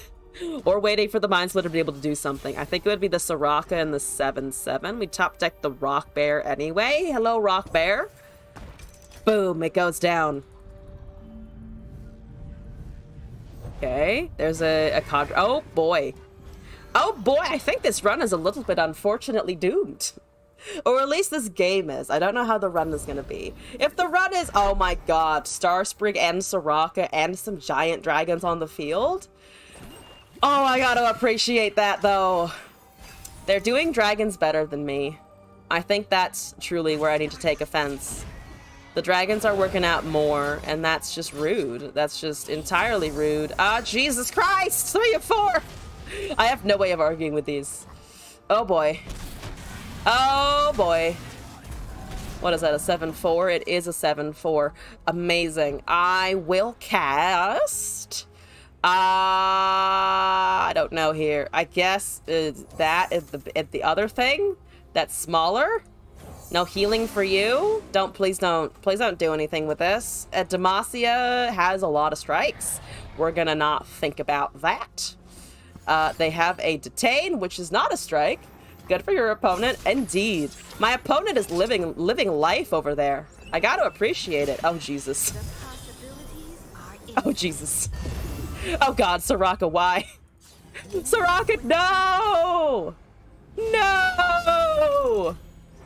Or waiting for the Mind Splitter to be able to do something. I think it would be the Soraka and the 7-7. We top deck the Rock Bear anyway. Hello, Rock Bear. Boom, it goes down. Okay, there's a cadre. Oh boy. Oh boy, I think this run is a little bit unfortunately doomed. Or at least this game is. I don't know how the run is going to be. If the run is, oh my god, Starsprig and Soraka and some giant dragons on the field. Oh, I gotta appreciate that, though. They're doing dragons better than me. I think that's truly where I need to take offense. The dragons are working out more, and that's just rude. That's just entirely rude. Jesus Christ! 3 of 4! I have no way of arguing with these. Oh, boy. Oh, boy. What is that, a 7-4? It is a 7-4. Amazing. I will cast... I don't know here. I guess that is the other thing that's smaller. No healing for you. Please don't do anything with this. Demacia has a lot of strikes. We're gonna not think about that. They have a detain, which is not a strike. Good for your opponent, indeed. My opponent is living life over there. I got to appreciate it. Oh Jesus. Oh Jesus. Oh god, Soraka, why? Soraka, no! No!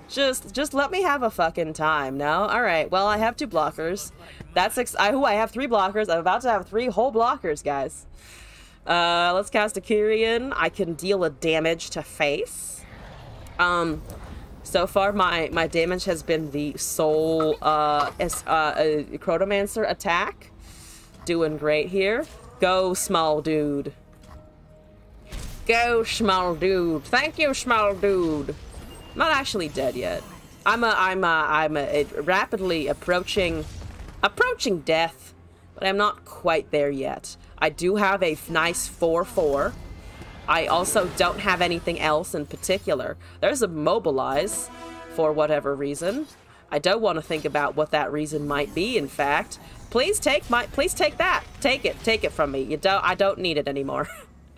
Just let me have a fucking time, no? Alright, well, I have 2 blockers. That's I have 3 blockers. I'm about to have 3 whole blockers, guys. Let's cast a Kyrian. I can deal a damage to face. So far, my damage has been the soul, Chronomancer attack. Doing great here. Go, small dude. Go, small dude. Thank you, small dude. Not actually dead yet. I'm rapidly approaching death, but I'm not quite there yet. I do have a nice 4/4. I also don't have anything else in particular. There's a mobilize for whatever reason. I don't want to think about what that reason might be, in fact. Please take that. Take it from me. I don't need it anymore.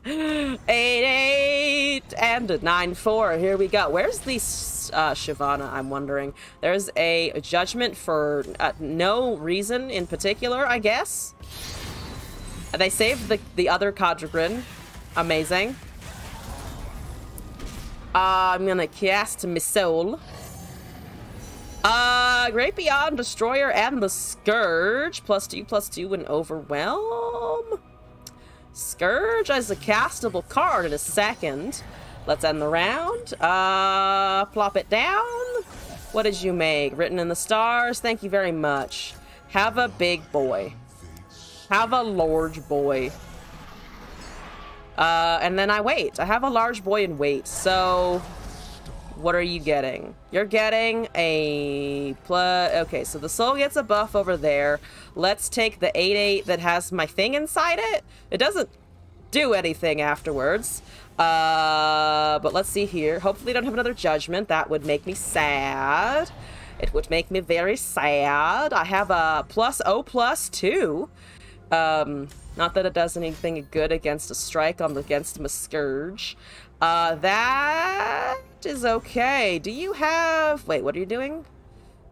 8-8 and a 9-4. Here we go. Where's the Shyvana, I'm wondering? There's a judgment for no reason in particular, I guess. They saved the other Kadrigrin. Amazing. I'm gonna cast my soul. Great Beyond, Destroyer, and the Scourge. +2/+2 and Overwhelm. Scourge as a castable card in a second. Let's end the round. Plop it down. What did you make? Written in the Stars. Thank you very much. Have a big boy. Have a large boy. And then I wait. I have a large boy and wait. So, what are you getting? You're getting a plus. Okay, so the soul gets a buff over there. Let's take the 8/8 that has my thing inside it. It doesn't do anything afterwards. But let's see here. Hopefully, I don't have another judgment. That would make me sad. It would make me very sad. I have a +0/+2. Not that it does anything good against a strike against a Scourge. That is okay. Do you have... Wait, what are you doing?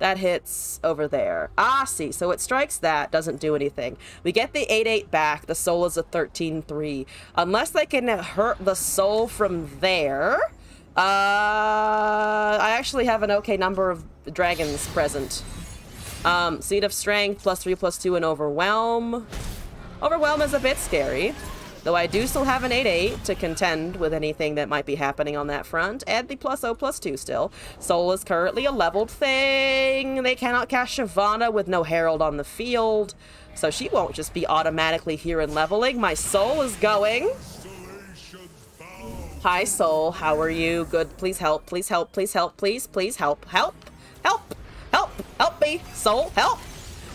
That hits over there. Ah, see. So it strikes that. Doesn't do anything. We get the 8/8 back. The soul is a 13/3. Unless they can hurt the soul from there... I actually have an okay number of dragons present. Seed of Strength, +3/+2, and Overwhelm. Overwhelm is a bit scary, though I do still have an 8/8 to contend with anything that might be happening on that front, and the +0/+2 still. Soul is currently a leveled thing. They cannot cast Shyvana with no Herald on the field, so she won't just be automatically here and leveling. My soul is going. Hi, soul. How are you? Good. Please help. Please help. Please help. Please help. Help. Help. Help. Help me. Soul, help.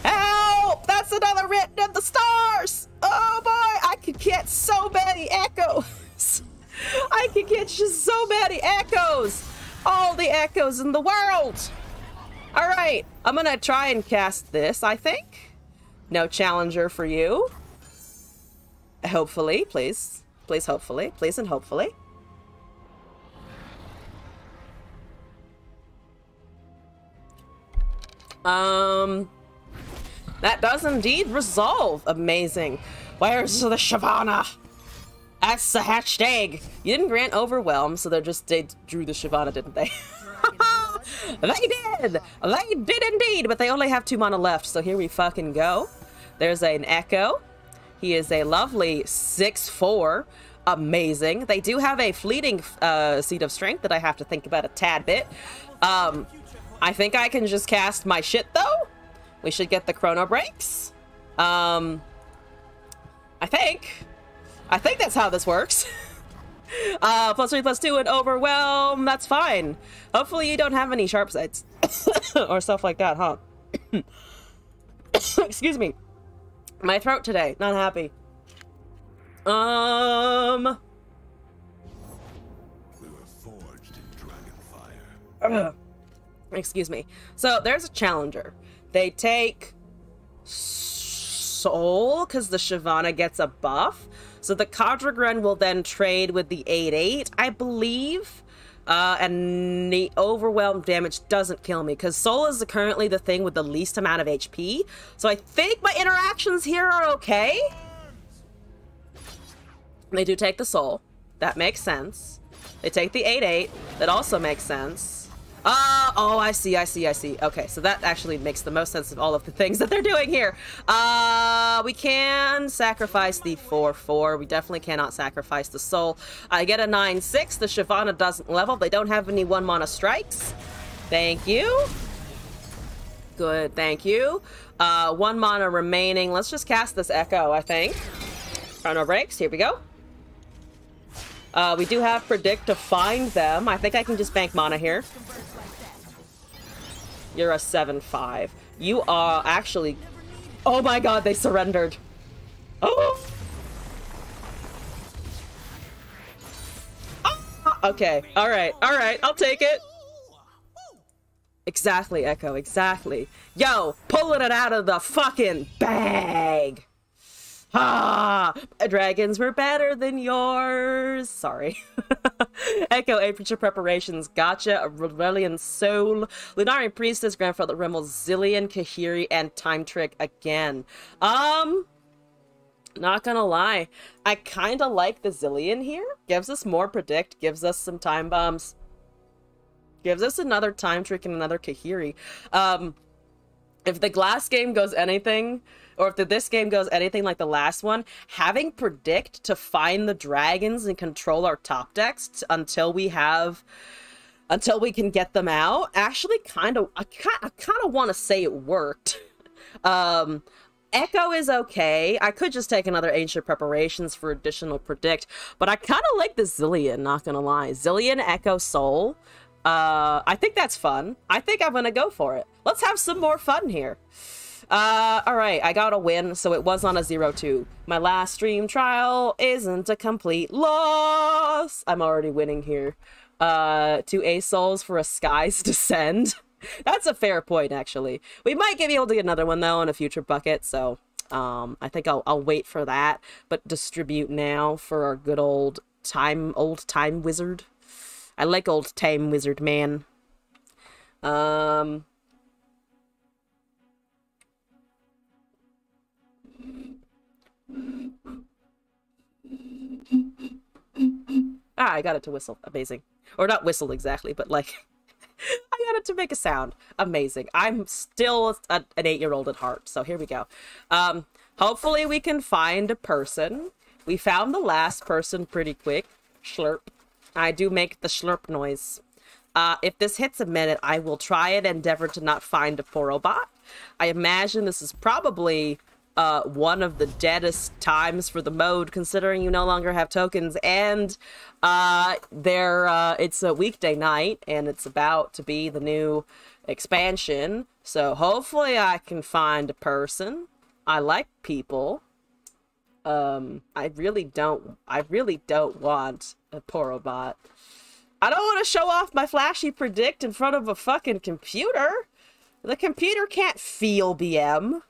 Help! That's another Written in the Stars! Oh boy, I could get so many echoes. I could get just so many echoes. All the echoes in the world. All right, I'm gonna try and cast this, I think. No challenger for you. Hopefully, please. Please, hopefully. Please and hopefully. That does indeed resolve. Amazing. Where's the Shyvana? That's the hatched egg. You didn't grant Overwhelm, so they drew the Shyvana, didn't they? They did! They did indeed, but they only have 2 mana left, so here we fucking go. There's an Echo. He is a lovely 6/4. Amazing. They do have a fleeting Seed of Strength that I have to think about a tad bit. I think I can just cast my shit, though. We should get the Chrono Breaks. I think that's how this works. +3/+2 and Overwhelm. That's fine. Hopefully you don't have any sharp sights or stuff like that, huh? Excuse me. My throat today. Not happy. We were forged in Dragonfire. Excuse me. So there's a challenger. They take soul because the Shyvana gets a buff. So the Kadrigrin will then trade with the 8/8, I believe. And the overwhelm damage doesn't kill me because soul is currently the thing with the least amount of HP. So I think my interactions here are okay. They do take the soul. That makes sense. They take the 8/8. That also makes sense. Oh, I see. Okay, so that actually makes the most sense of all of the things that they're doing here. We can sacrifice the 4/4. We definitely cannot sacrifice the soul. I get a 9/6. The Shyvana doesn't level. They don't have any 1 mana strikes. Thank you. Good, thank you. 1 mana remaining. Let's just cast this Echo, I think. Chrono Breaks, here we go. We do have Predict to find them. I think I can just bank mana here. You're a 7-5. You are actually... Oh my god, they surrendered. Oh! Okay, alright, I'll take it. Exactly, Echo, exactly. Yo, pulling it out of the fucking bag! Ah! Dragons were better than yours! Sorry. Echo, Aperture Preparations, Gotcha, Aurelian Soul, Lunari Priestess, Grandfather Rimmel, Zillion, Kahiri, and Time Trick again. Not gonna lie, I kinda like the Zillion here. Gives us more predict, gives us some time bombs. Gives us another Time Trick and another Kahiri. If the glass game goes anything, or if this game goes anything like the last one, having predict to find the dragons and control our top decks until we can get them out, actually I kind of want to say it worked. Echo is okay. I could just take another Ancient Preparations for additional predict, but I kind of like the Zillion, not gonna lie. Zillion, Echo, Soul. I think that's fun. I think I'm gonna go for it. Let's have some more fun here. Alright, I got a win, so it was on a 0-2. My last stream trial isn't a complete loss. I'm already winning here. 2 Ace Souls for a Sky's Descend. That's a fair point, actually. We might be able to get another one, though, in a future bucket, so I think I'll wait for that, but distribute now for our good old time wizard. I like old time wizard, man. I got it to whistle. Amazing. Or not whistle exactly, but like... I got it to make a sound. Amazing. I'm still an 8-year-old at heart, so here we go. Hopefully we can find a person. We found the last person pretty quick. Slurp. I do make the slurp noise. If this hits a minute, I will try and endeavor to not find a Porobot. I imagine this is probably one of the deadest times for the mode, considering you no longer have tokens, and it's a weekday night, and it's about to be the new expansion, so hopefully I can find a person. I like people. I really don't want a Porobot. I don't want to show off my flashy predict in front of a fucking computer. The computer can't feel BM.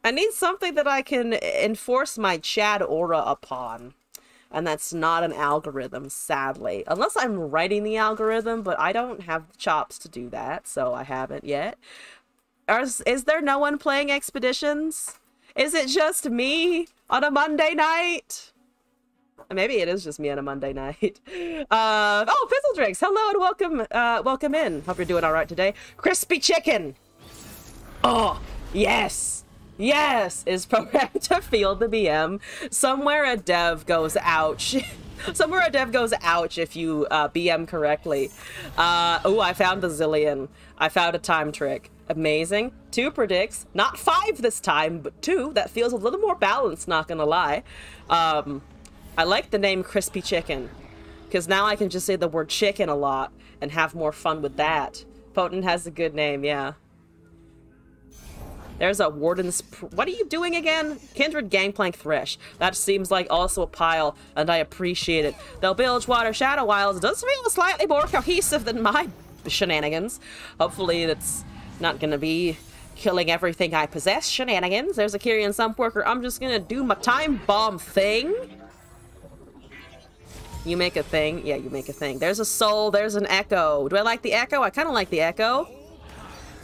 I need something that I can enforce my Chad aura upon. And that's not an algorithm, sadly. Unless I'm writing the algorithm, but I don't have the chops to do that, so I haven't yet. Is there no one playing Expeditions? Is it just me on a Monday night? Maybe it is just me on a Monday night. Oh, Fizzledrinks, hello and welcome in. Hope you're doing all right today. Crispy Chicken. Oh, yes. Yes, is programmed to feel the BM. Somewhere a dev goes ouch. Somewhere a dev goes ouch if you BM correctly. Oh, I found the Zillion. I found a time trick. Amazing. 2 predicts. Not 5 this time, but 2. That feels a little more balanced, not gonna lie. I like the name Crispy Chicken, because now I can just say the word chicken a lot and have more fun with that. Potent has a good name, yeah. There's a Warden's... What are you doing again? Kindred Gangplank Thresh. That seems like also a pile, and I appreciate it. Though Bilgewater Shadow Isles does feel slightly more cohesive than my shenanigans. Hopefully that's not gonna be killing everything I possess shenanigans. There's a Kyrian Sumpworker. I'm just gonna do my time bomb thing. You make a thing. Yeah, you make a thing. There's a soul. There's an echo. Do I like the echo? I kind of like the echo.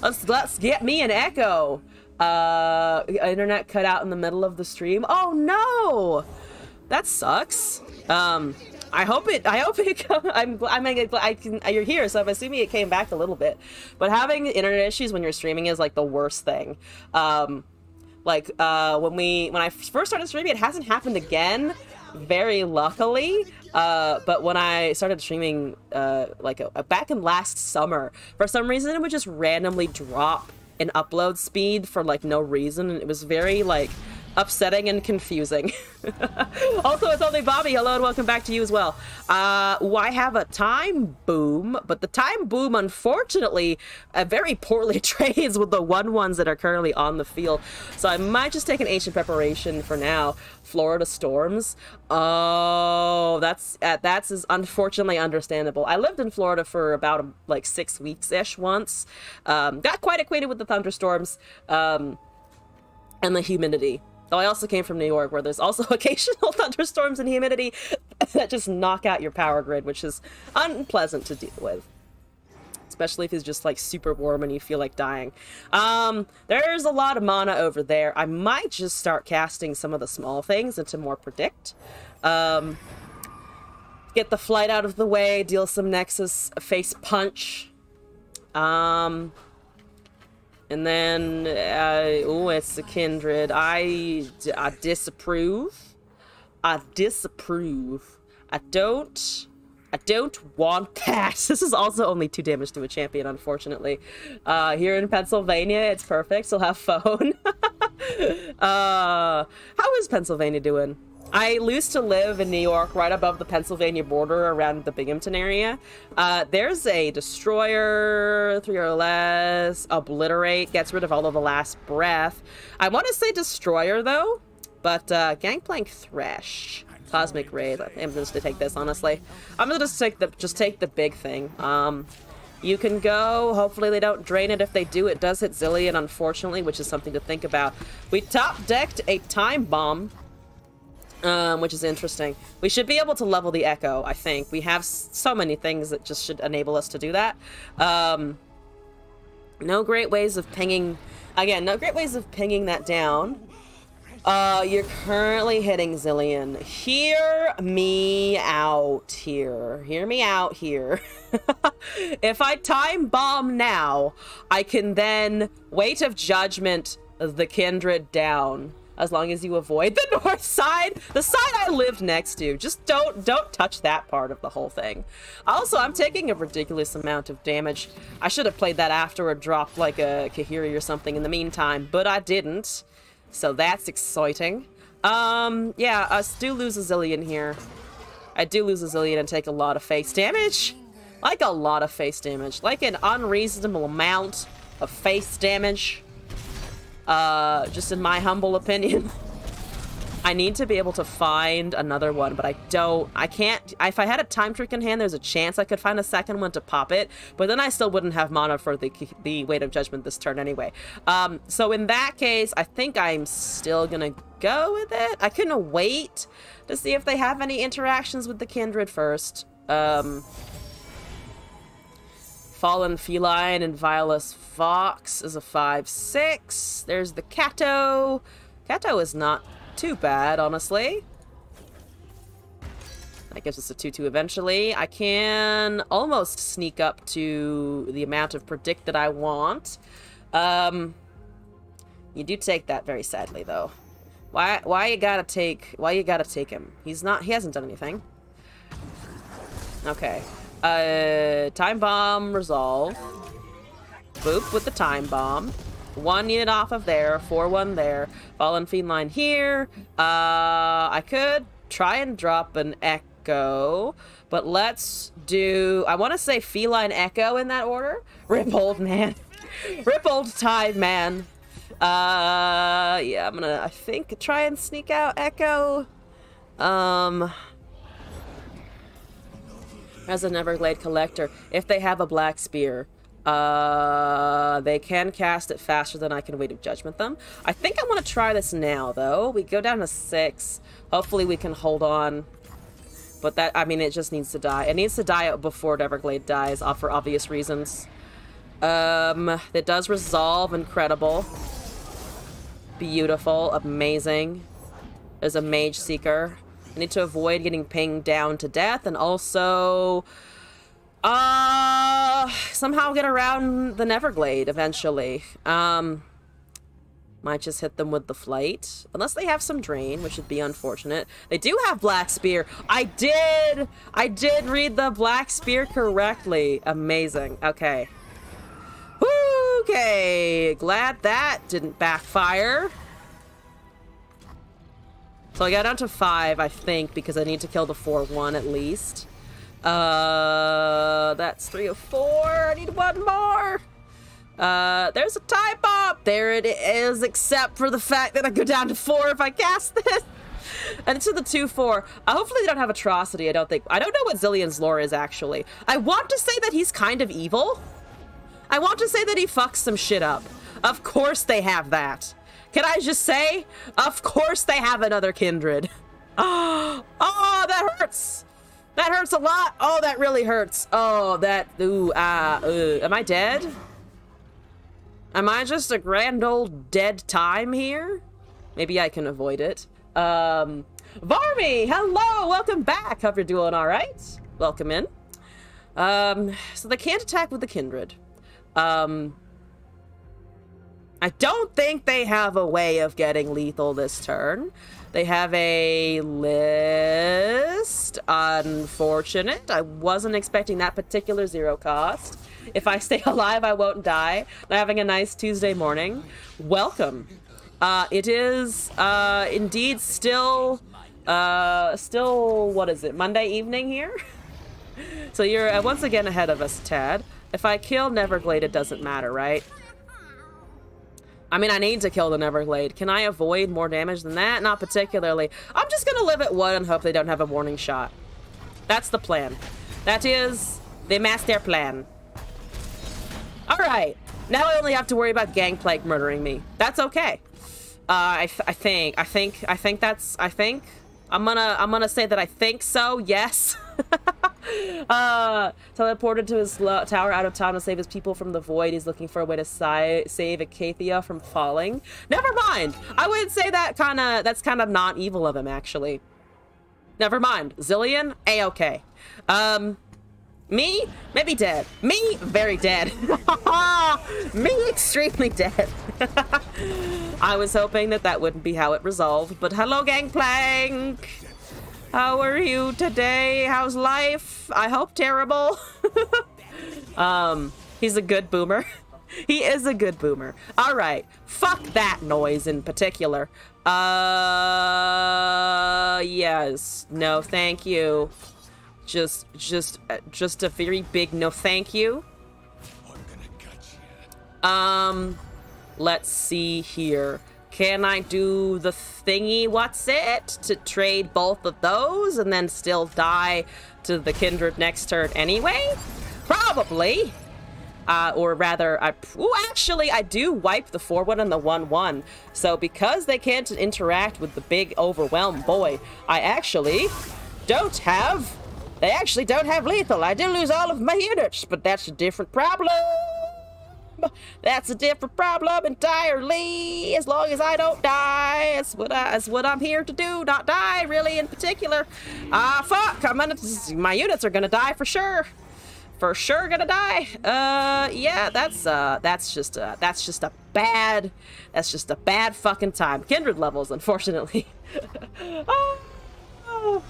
Let's get me an echo. Internet cut out in the middle of the stream. Oh no, that sucks. I hope it. You're here, so I'm assuming it came back a little bit. But having internet issues when you're streaming is like the worst thing. When I first started streaming, it hasn't happened again, very luckily. But when I started streaming, back in last summer, for some reason it would just randomly drop in upload speed for like no reason, and it was very like upsetting and confusing. Also, it's only Bobby. Hello and welcome back to you as well. I have a time boom, but the time boom, unfortunately, very poorly trades with the 1/1s that are currently on the field. So I might just take an ancient preparation for now. Florida Storms. Oh, that's is unfortunately understandable. I lived in Florida for about like 6 weeks-ish once. Got quite acquainted with the thunderstorms and the humidity. Though I also came from New York, where there's also occasional thunderstorms and humidity that just knock out your power grid, which is unpleasant to deal with. Especially if it's just like super warm and you feel like dying. There's a lot of mana over there. I might just start casting some of the small things into more predict. Get the flight out of the way, deal some Nexus face punch. And then, oh, it's the Kindred. I disapprove. I disapprove. I don't want that. This is also only 2 damage to a champion, unfortunately. Here in Pennsylvania, it's perfect. So have phone. How is Pennsylvania doing? I used to live in New York, right above the Pennsylvania border, around the Binghamton area. There's a Destroyer, 3 or less, Obliterate, gets rid of all of the last breath. I want to say Destroyer, though, but Gangplank Thresh, Cosmic Rays. I'm just gonna take this, honestly. I'm gonna just take the big thing. You can go. Hopefully they don't drain it. If they do, it does hit Zilean, unfortunately, which is something to think about. We top-decked a Time Bomb. Which is interesting. We should be able to level the Echo, I think. We have so many things that just should enable us to do that. No great ways of pinging... Again, no great ways of pinging that down. You're currently hitting Zilean. Hear me out here. Hear me out here. If I Time Bomb now, I can then Weight of Judgment the Kindred down. As long as you avoid the north side, the side I lived next to. Just don't touch that part of the whole thing. Also, I'm taking a ridiculous amount of damage. I should have played that after or dropped like a Kahiri or something in the meantime, but I didn't. So that's exciting. Yeah, I do lose a Zilean here. I do lose a Zilean and take a lot of face damage. Like a lot of face damage. Like an unreasonable amount of face damage. Just in my humble opinion. I need to be able to find another one, but I can't. If I had a time trick in hand, there's a chance I could find a second one to pop it, but then I still wouldn't have mana for the Weight of Judgment this turn anyway. So in that case, I think I'm still gonna go with it. I couldn't wait to see if they have any interactions with the Kindred first. Fallen Feline and Violus Fox is a 5/6. There's the Kato. Kato is not too bad, honestly. That gives us a 2/2 eventually. I can almost sneak up to the amount of predict that I want. You do take that very sadly, though. Why you gotta take him? He hasn't done anything. Okay. Time Bomb resolve. Boop with the Time Bomb. 1 unit off of there, 4/1 there. Fallen Feline here. I could try and drop an Echo, but let's do... I want to say Feline Echo in that order. Rip old man. Rip old Tide man. Yeah, I'm gonna, I think, try and sneak out Echo. As an Everglade Collector, if they have a Black Spear, they can cast it faster than I can Weight of Judgment them. I think I want to try this now, though. We go down to 6. Hopefully we can hold on. But that, I mean, it just needs to die. It needs to die before Everglade dies, for obvious reasons. It does resolve. Incredible. Beautiful. Amazing. There's a Mage Seeker. I need to avoid getting pinged down to death, and also somehow get around the Neverglade eventually. Might just hit them with the flight, unless they have some drain, which would be unfortunate. They do have Black Spear. I did read the Black Spear correctly. Amazing. Okay. Okay, glad that didn't backfire. So I got down to 5, I think, because I need to kill the 4-1 at least. That's 3 of 4. I need 1 more. There's a time bomb. There it is, except for the fact that I go down to 4 if I cast this. And it's to the 2-4. Hopefully they don't have Atrocity, I don't think. I don't know what Zilean's lore is, actually. I want to say that he's kind of evil. I want to say that he fucks some shit up. Of course they have that. Can I just say? Of course they have another kindred. Oh, that hurts. That hurts a lot. Oh, that really hurts. Oh, that, am I dead? Am I just a grand old dead time here? Maybe I can avoid it. Varmy, hello, welcome back. Hope you're doing all right. Welcome in. So they can't attack with the kindred. I don't think they have a way of getting lethal this turn. They have a list. Unfortunate. I wasn't expecting that particular 0 cost. If I stay alive, I won't die. I'm having a nice Tuesday morning. Welcome. It is indeed still what is it? Monday evening here? So you're once again ahead of us, Tad. If I kill Neverglade, it doesn't matter, right? I mean, I need to kill the Neverglade. Can I avoid more damage than that? Not particularly. I'm just gonna live at 1 and hope they don't have a warning shot. That's the plan. That is the master plan. Alright. Now I only have to worry about Gangplank murdering me. That's okay. I think I'm gonna say that I think so, yes. Teleported to his tower out of time to save his people from the void. He's looking for a way to save Acathia from falling. Never mind. I would say that that's kind of not evil of him, actually. Never mind. Zilean, a-okay. Me, maybe dead. Me, very dead. Me, extremely dead. I was hoping that that wouldn't be how it resolved, but hello, Gangplank. How are you today? How's life? I hope terrible. He's a good boomer. He is a good boomer. All right. Fuck that noise in particular. Yes. No, thank you. Just a very big no thank you. Let's see here. Can I do the thingy, what's it, to trade both of those and then still die to the kindred next turn anyway? Probably. Or rather, actually, I do wipe the 4-1 and the 1-1. So because they can't interact with the big overwhelm boy, I actually don't have... They actually don't have lethal. I do lose all of my units, but that's a different problem. That's a different problem entirely. As long as I don't die, that's what I'm here to do. Not die, really, in particular. Fuck. My units are gonna die for sure. For sure, gonna die. Yeah, that's just a bad fucking time. Kindred levels, unfortunately. Oh.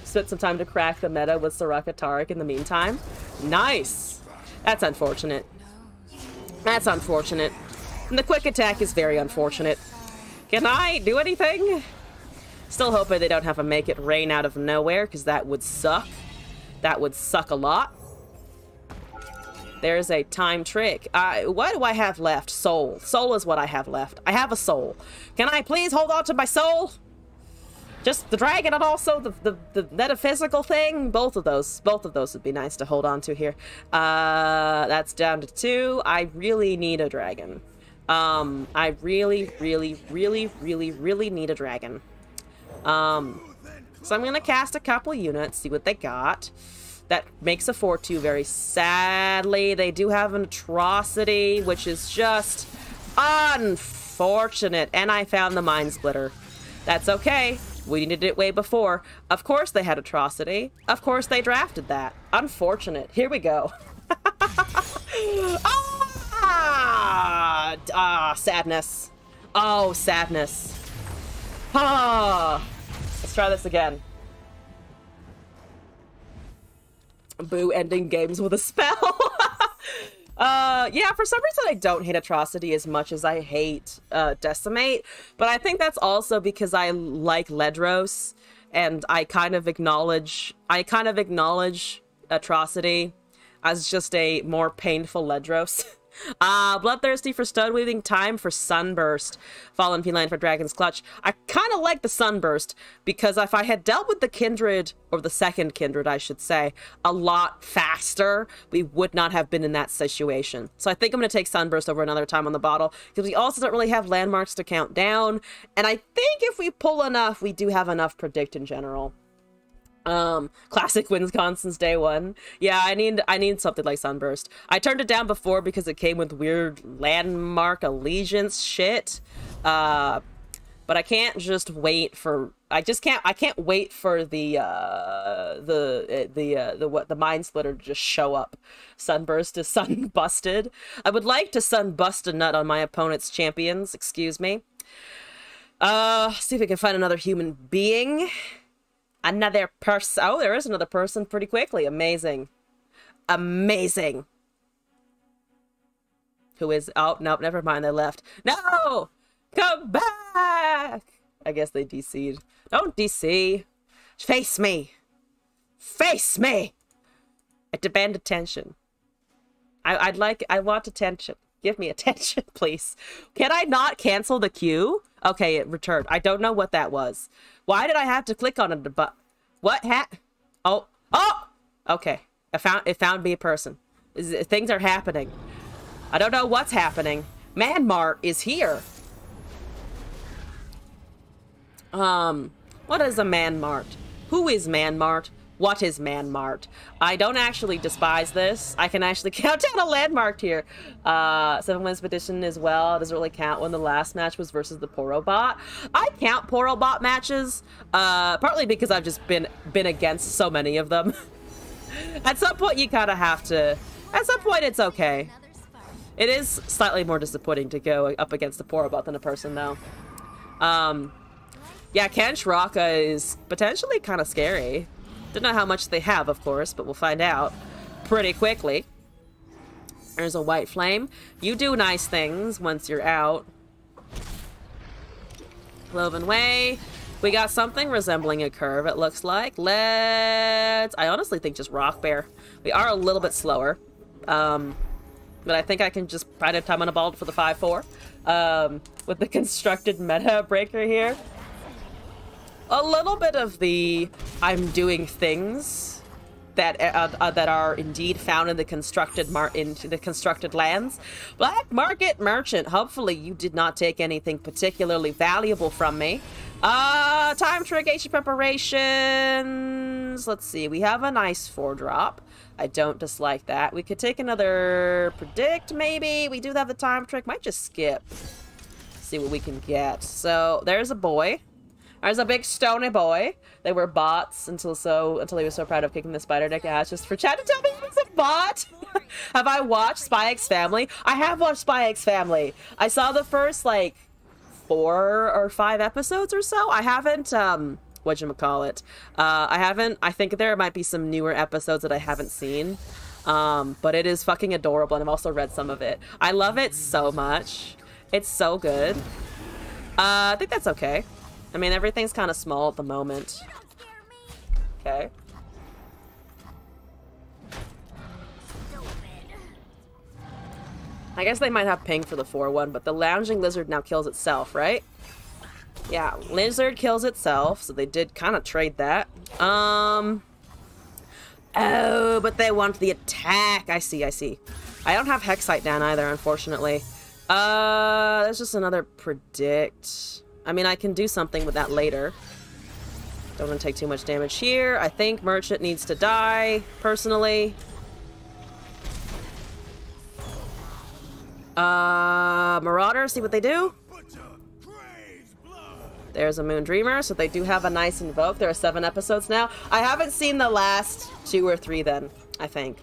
Spent some time to crack the meta with Soraka Taric in the meantime. Nice. That's unfortunate. That's unfortunate. And the quick attack is very unfortunate. Can I do anything? Still hoping they don't have to make it rain out of nowhere, because that would suck. That would suck a lot. There's a time trick. What do I have left? Soul. Soul is what I have left. I have a soul. Can I please hold on to my soul? Just the dragon and also the metaphysical thing. Both of those would be nice to hold on to here. That's down to 2. I really need a dragon. I really need a dragon. So I'm gonna cast a couple units, see what they got. That makes a 4-2 very sadly. They do have an atrocity, which is just unfortunate. And I found the Mind Splitter. That's okay. We needed it way before. Of course they had atrocity. Of course they drafted that. Unfortunate. Here we go. Sadness. Oh, sadness. Let's try this again. Boo, ending games with a spell. Yeah, for some reason I don't hate Atrocity as much as I hate Decimate, but I think that's also because I like Ledros, and I kind of acknowledge Atrocity as just a more painful Ledros. Bloodthirsty for Stoneweaving, time for Sunburst. Fallen Feline for Dragon's Clutch. I kind of like the Sunburst, because if I had dealt with the Kindred, or the second Kindred, I should say, a lot faster, we would not have been in that situation. So I think I'm going to take Sunburst over another time on the bottle, because we also don't really have landmarks to count down, and I think if we pull enough, we do have enough Predict in general. Classic wins Constance day one. Yeah, I need something like Sunburst. I turned it down before because it came with weird landmark allegiance shit. But I can't just wait for, I can't wait for the Mind Splitter to just show up. Sunburst is Sunbusted. I would like to Sunbust a nut on my opponent's champions, excuse me. See if we can find another human being. Another person. Oh, there is another person pretty quickly. Amazing. Amazing. Who is... Oh, nope, never mind. They left. No! Come back! I guess they DC'd. Don't DC. Face me. Face me! I demand attention. I want attention. Give me attention, please. Can I not cancel the queue? Okay, it returned. I don't know what that was. Why did I have to click on it? But what Oh! Okay, it found me a person. Things are happening. I don't know what's happening. Manmart is here. What is a Manmart? Who is Manmart? What is Manmart? I don't actually despise this. I can actually count down a landmark here. 7 wins petition as well. Doesn't really count when the last match was versus the Porobot. I count Porobot matches, partly because I've just been against so many of them. At some point, you kind of have to. At some point, it's okay. It is slightly more disappointing to go up against a Porobot than a person, though. Yeah, Kench Raka is potentially kind of scary. Don't know how much they have, of course, but we'll find out pretty quickly. There's a White Flame. You do nice things once you're out. Cloven Way. We got something resembling a curve, it looks like. I honestly think just Rock Bear. We are a little bit slower. But I think I can just find a time on a ball for the 5-4. With the constructed meta breaker here. A little bit of the I'm doing things that are indeed found in the constructed lands. Black Market Merchant. Hopefully you did not take anything particularly valuable from me. Time Trick, HE preparations. Let's see. We have a nice 4-drop. I don't dislike that. We could take another Predict, maybe. We do have the Time Trick. Might just skip. See what we can get. So there's a boy. There's a big stony boy. They were bots until he was so proud of kicking the spider dick ass just for chat to tell me he was a bot. Have I watched Spy X Family? I have watched Spy X Family. I saw the first like 4 or 5 episodes or so. I haven't whatchamacallit. I think there might be some newer episodes that I haven't seen. But it is fucking adorable, and I've also read some of it. I love it so much. It's so good. I think that's okay. I mean, everything's kind of small at the moment. Okay. I guess they might have ping for the 4-1, but the Lounging Lizard now kills itself, right? Yeah, Lizard kills itself, so they did kind of trade that. Oh, but they want the attack. I see. I don't have Hexite down either, unfortunately. There's just another Predict. I mean, I can do something with that later. Don't want to take too much damage here. I think Merchant needs to die, personally. Marauder, see what they do? There's a Moon Dreamer, so they do have a nice invoke. There are 7 episodes now. I haven't seen the last 2 or 3 then, I think.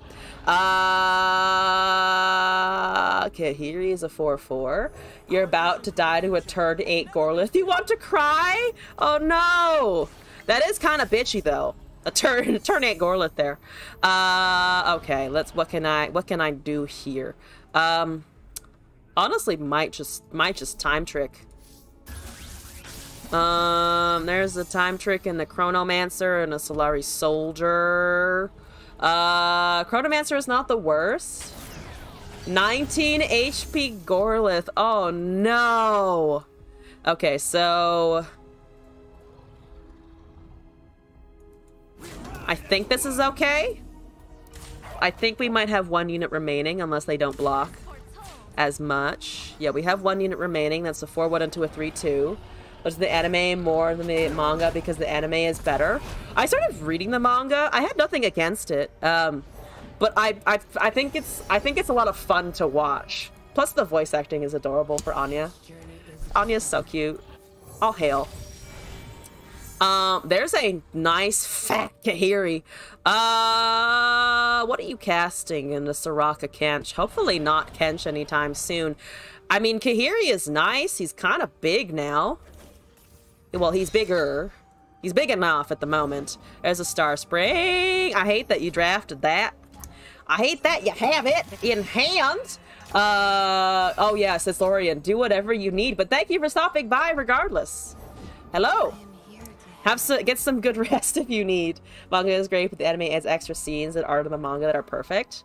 Kahiri is a 4-4. You're about to die to a turd 8 Gorlith. You want to cry? Oh no! That is kind of bitchy though. a turn Ant Gorlith there. Okay, what can I do here? Honestly, might just time trick. There's a time trick in the Chronomancer and a Solari Soldier. Chronomancer is not the worst. 19 HP Gorlith. Oh no. Okay, so I think this is okay. I think we might have 1 unit remaining unless they don't block as much. Yeah, we have 1 unit remaining. That's a 4-1 into a 3-2. Was the anime more than the manga because the anime is better? I started reading the manga. I had nothing against it. But I think it's a lot of fun to watch. Plus the voice acting is adorable for Anya. Anya's so cute. All hail. There's a nice fat Kahiri. What are you casting in the Soraka Kench? Hopefully not Kench anytime soon. I mean, Kahiri is nice. He's kind of big now. Well, he's bigger. He's big enough at the moment. There's a Star Spring. I hate that you drafted that. I hate that you have it in hand. Oh yeah, says Lorian. Do whatever you need, but thank you for stopping by regardless. Hello. Get some good rest if you need. Manga is great, but the anime adds extra scenes and art of the manga that are perfect.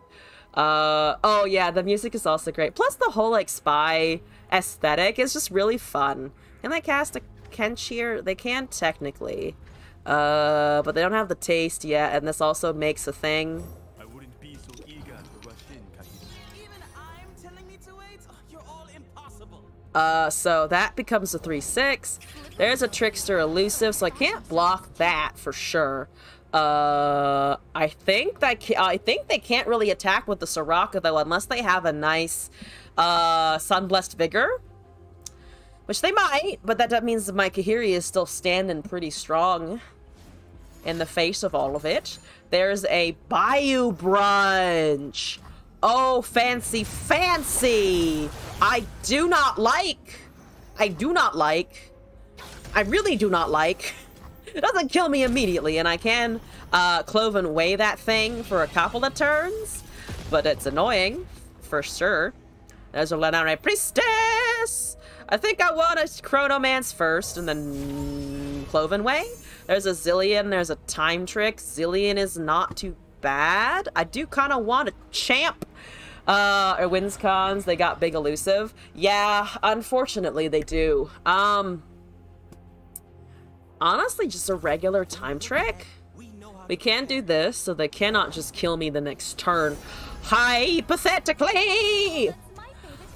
Oh yeah, the music is also great. Plus the whole like spy aesthetic is just really fun. Can they cast a Kench here? They can technically. But they don't have the taste yet, and this also makes a thing. I wouldn't be so eager to rush in, Kahiri. Even I'm telling me to wait? You're all impossible. So that becomes a 3-6. There's a Trickster Elusive, so I can't block that for sure. I think they can't really attack with the Soraka though, unless they have a nice Sunblessed Vigor. Which they might, but that means my Kahiri is still standing pretty strong in the face of all of it. There's a Bayou Brunch. Oh, fancy, fancy. I do not like. I really do not like. It doesn't kill me immediately, and I can Cloven Way that thing for a couple of turns, but it's annoying, for sure. There's a Lenare Priestess. I think I want a Chronomance first, and then Cloven Way. There's a Zillion, there's a Time Trick. Zillion is not too bad. I do kind of want a Champ. Or Winscons, they got big elusive. Yeah, unfortunately they do. Honestly, just a regular Time Trick. We can do this, so they cannot just kill me the next turn. Hypothetically!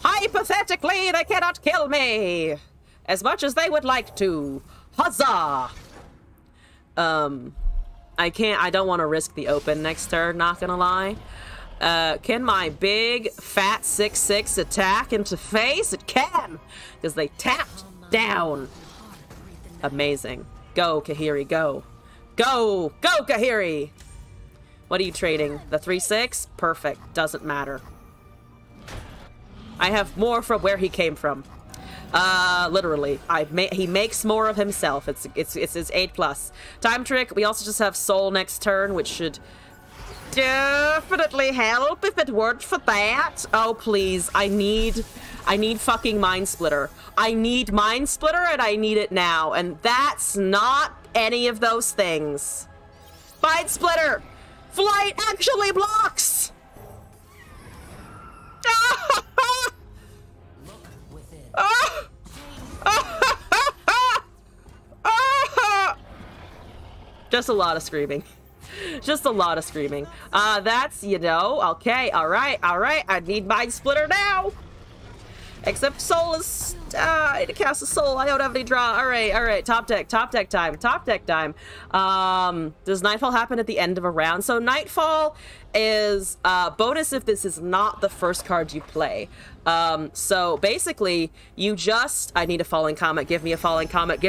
Hypothetically, they cannot kill me! As much as they would like to. Huzzah! I don't want to risk the open next turn, not gonna lie. Can my big, fat 6/6 attack into face? It can! Because they tapped down. Amazing. Go, Kahiri, go. Go! Go, Kahiri! What are you trading? The 3/6? Perfect. Doesn't matter. I have more from where he came from. Literally. He makes more of himself. It's his 8+. Time Trick. We also just have Soul next turn, which should definitely help if it weren't for that. Oh, please. I need fucking Mind Splitter. I need Mind Splitter, and I need it now. And that's not any of those things. Mind Splitter! Flight actually blocks! Just a lot of screaming. Just a lot of screaming. That's, you know, okay, alright. I need Mind Splitter now! Except Soul is, I need to cast a Soul. I don't have any draw. Alright. Top deck time. Does Nightfall happen at the end of a round? So Nightfall is bonus if this is not the first card you play. So basically, I need a Falling Comet. Give me a Falling Comet.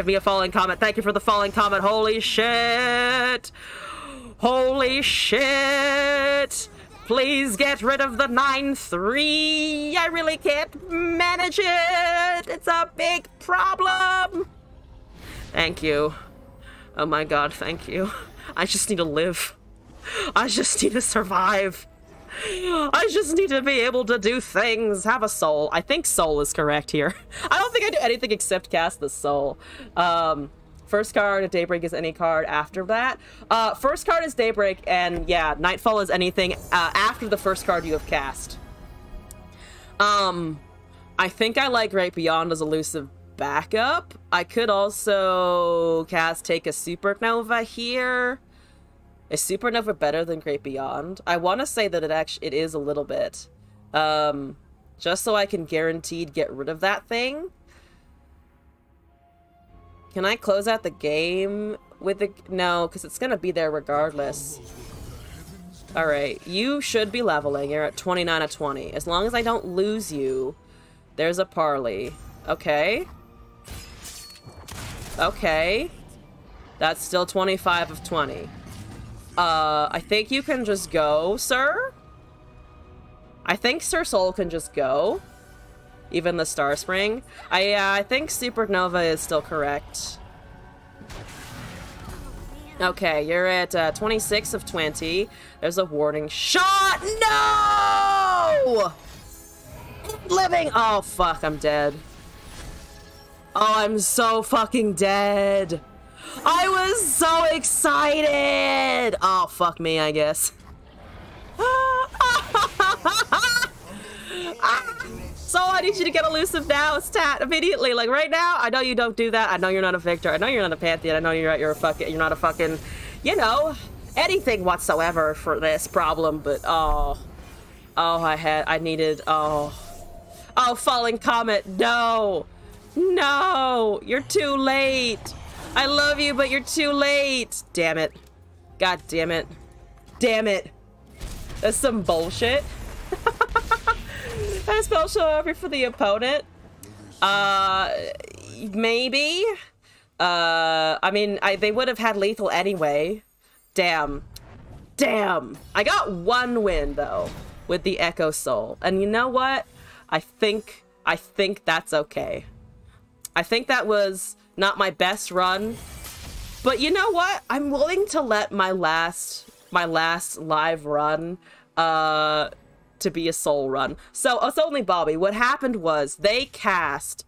Thank you for the Falling Comet. Holy shit! Please get rid of the 9/3. I really can't manage it. It's a big problem. Thank you. Oh my god, thank you. I just need to live. I just need to survive. I just need to be able to do things, have a soul. I think soul is correct here. I don't think I do anything except cast the soul. First card at Daybreak is any card after that. First card is Daybreak, and yeah, Nightfall is anything after the first card you have cast. I think I like Great Beyond as elusive backup. I could also take a Supernova here. Is Supernova better than Great Beyond? I want to say that it is a little bit. Just so I can guaranteed get rid of that thing. Can I close out the game with the... No, because it's going to be there regardless. Alright, you should be leveling. You're at 29 of 20. As long as I don't lose you, there's a parley. Okay. Okay. That's still 25 of 20. I think you can just go, sir. I think Sir Soul can just go. Even the Star Spring. I think Supernova is still correct. Okay, you're at 26 of 20. There's a warning shot. No! Living. Oh, fuck, I'm dead. Oh, I'm so fucking dead. I was so excited! Oh, fuck me, I guess. So I need you to get elusive now, stat, immediately, like right now. I know you don't do that. I know you're not a Victor. I know you're not a Pantheon. I know you're not a fucking, you know, anything whatsoever for this problem, but oh, I needed, oh, Falling Comet, no, you're too late. I love you, but you're too late. Damn it. God damn it. Damn it. That's some bullshit. A spell show over for the opponent. Maybe. I mean, they would have had lethal anyway. Damn. I got one win, though, with the Echo Soul. And you know what? I think that's okay. I think that was not my best run, but you know what? I'm willing to let my last live run to be a soul run. So it's only Bobby. What happened was they cast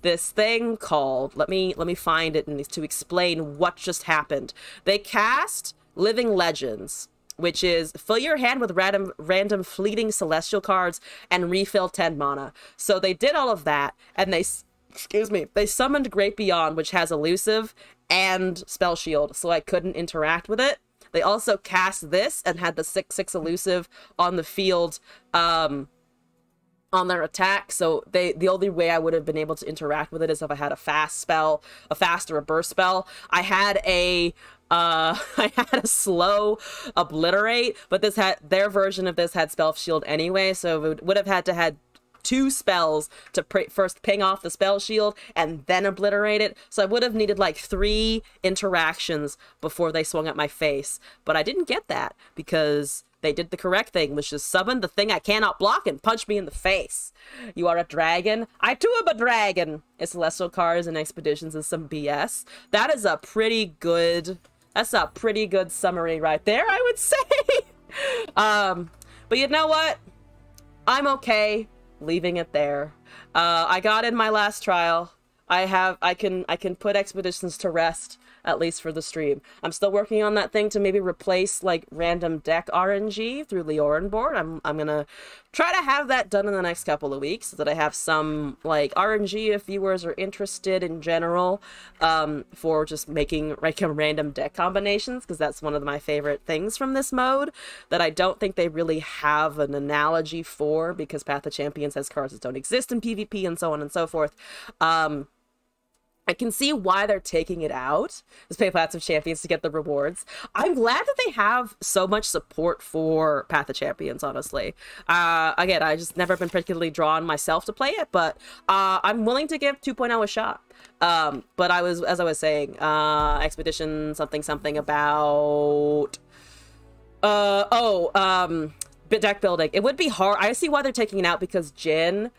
this thing called, let me find it and to explain what just happened. They cast Living Legends, which is fill your hand with random fleeting celestial cards and refill 10 mana. So they did all of that, and they summoned Great Beyond, which has elusive and spell shield, so I couldn't interact with it. They also cast this and had the 6/6 elusive on the field on their attack, so the only way I would have been able to interact with it is if I had a fast spell, a fast or a burst spell. I had a slow obliterate, but their version of this had spell shield anyway, so it would have had to had 2 spells to first ping off the spell shield and then obliterate it. So I would have needed like 3 interactions before they swung at my face. But I didn't get that because they did the correct thing, which is summon the thing I cannot block and punch me in the face. You are a dragon. I too am a dragon. It's celestial cards and expeditions and some BS. That is a pretty good... That's a pretty good summary right there, I would say. But you know what? I'm okay leaving it there. I got in my last trial. I can put expeditions to rest, at least for the stream. I'm still working on that thing to maybe replace like random deck RNG through Leorin board. I'm gonna try to have that done in the next couple of weeks so that I have some like RNG if viewers are interested in general, for just making like random deck combinations, because that's one of my favorite things from this mode that I don't think they really have an analogy for, because Path of Champions has cards that don't exist in PvP and so on and so forth. I can see why they're taking it out. Just pay Path of Champions to get the rewards. I'm glad that they have so much support for Path of Champions, honestly. Again, I just never been particularly drawn myself to play it, but I'm willing to give 2.0 a shot. But as I was saying, Expedition something about... deck building. It would be hard. I see why they're taking it out, because Jhin...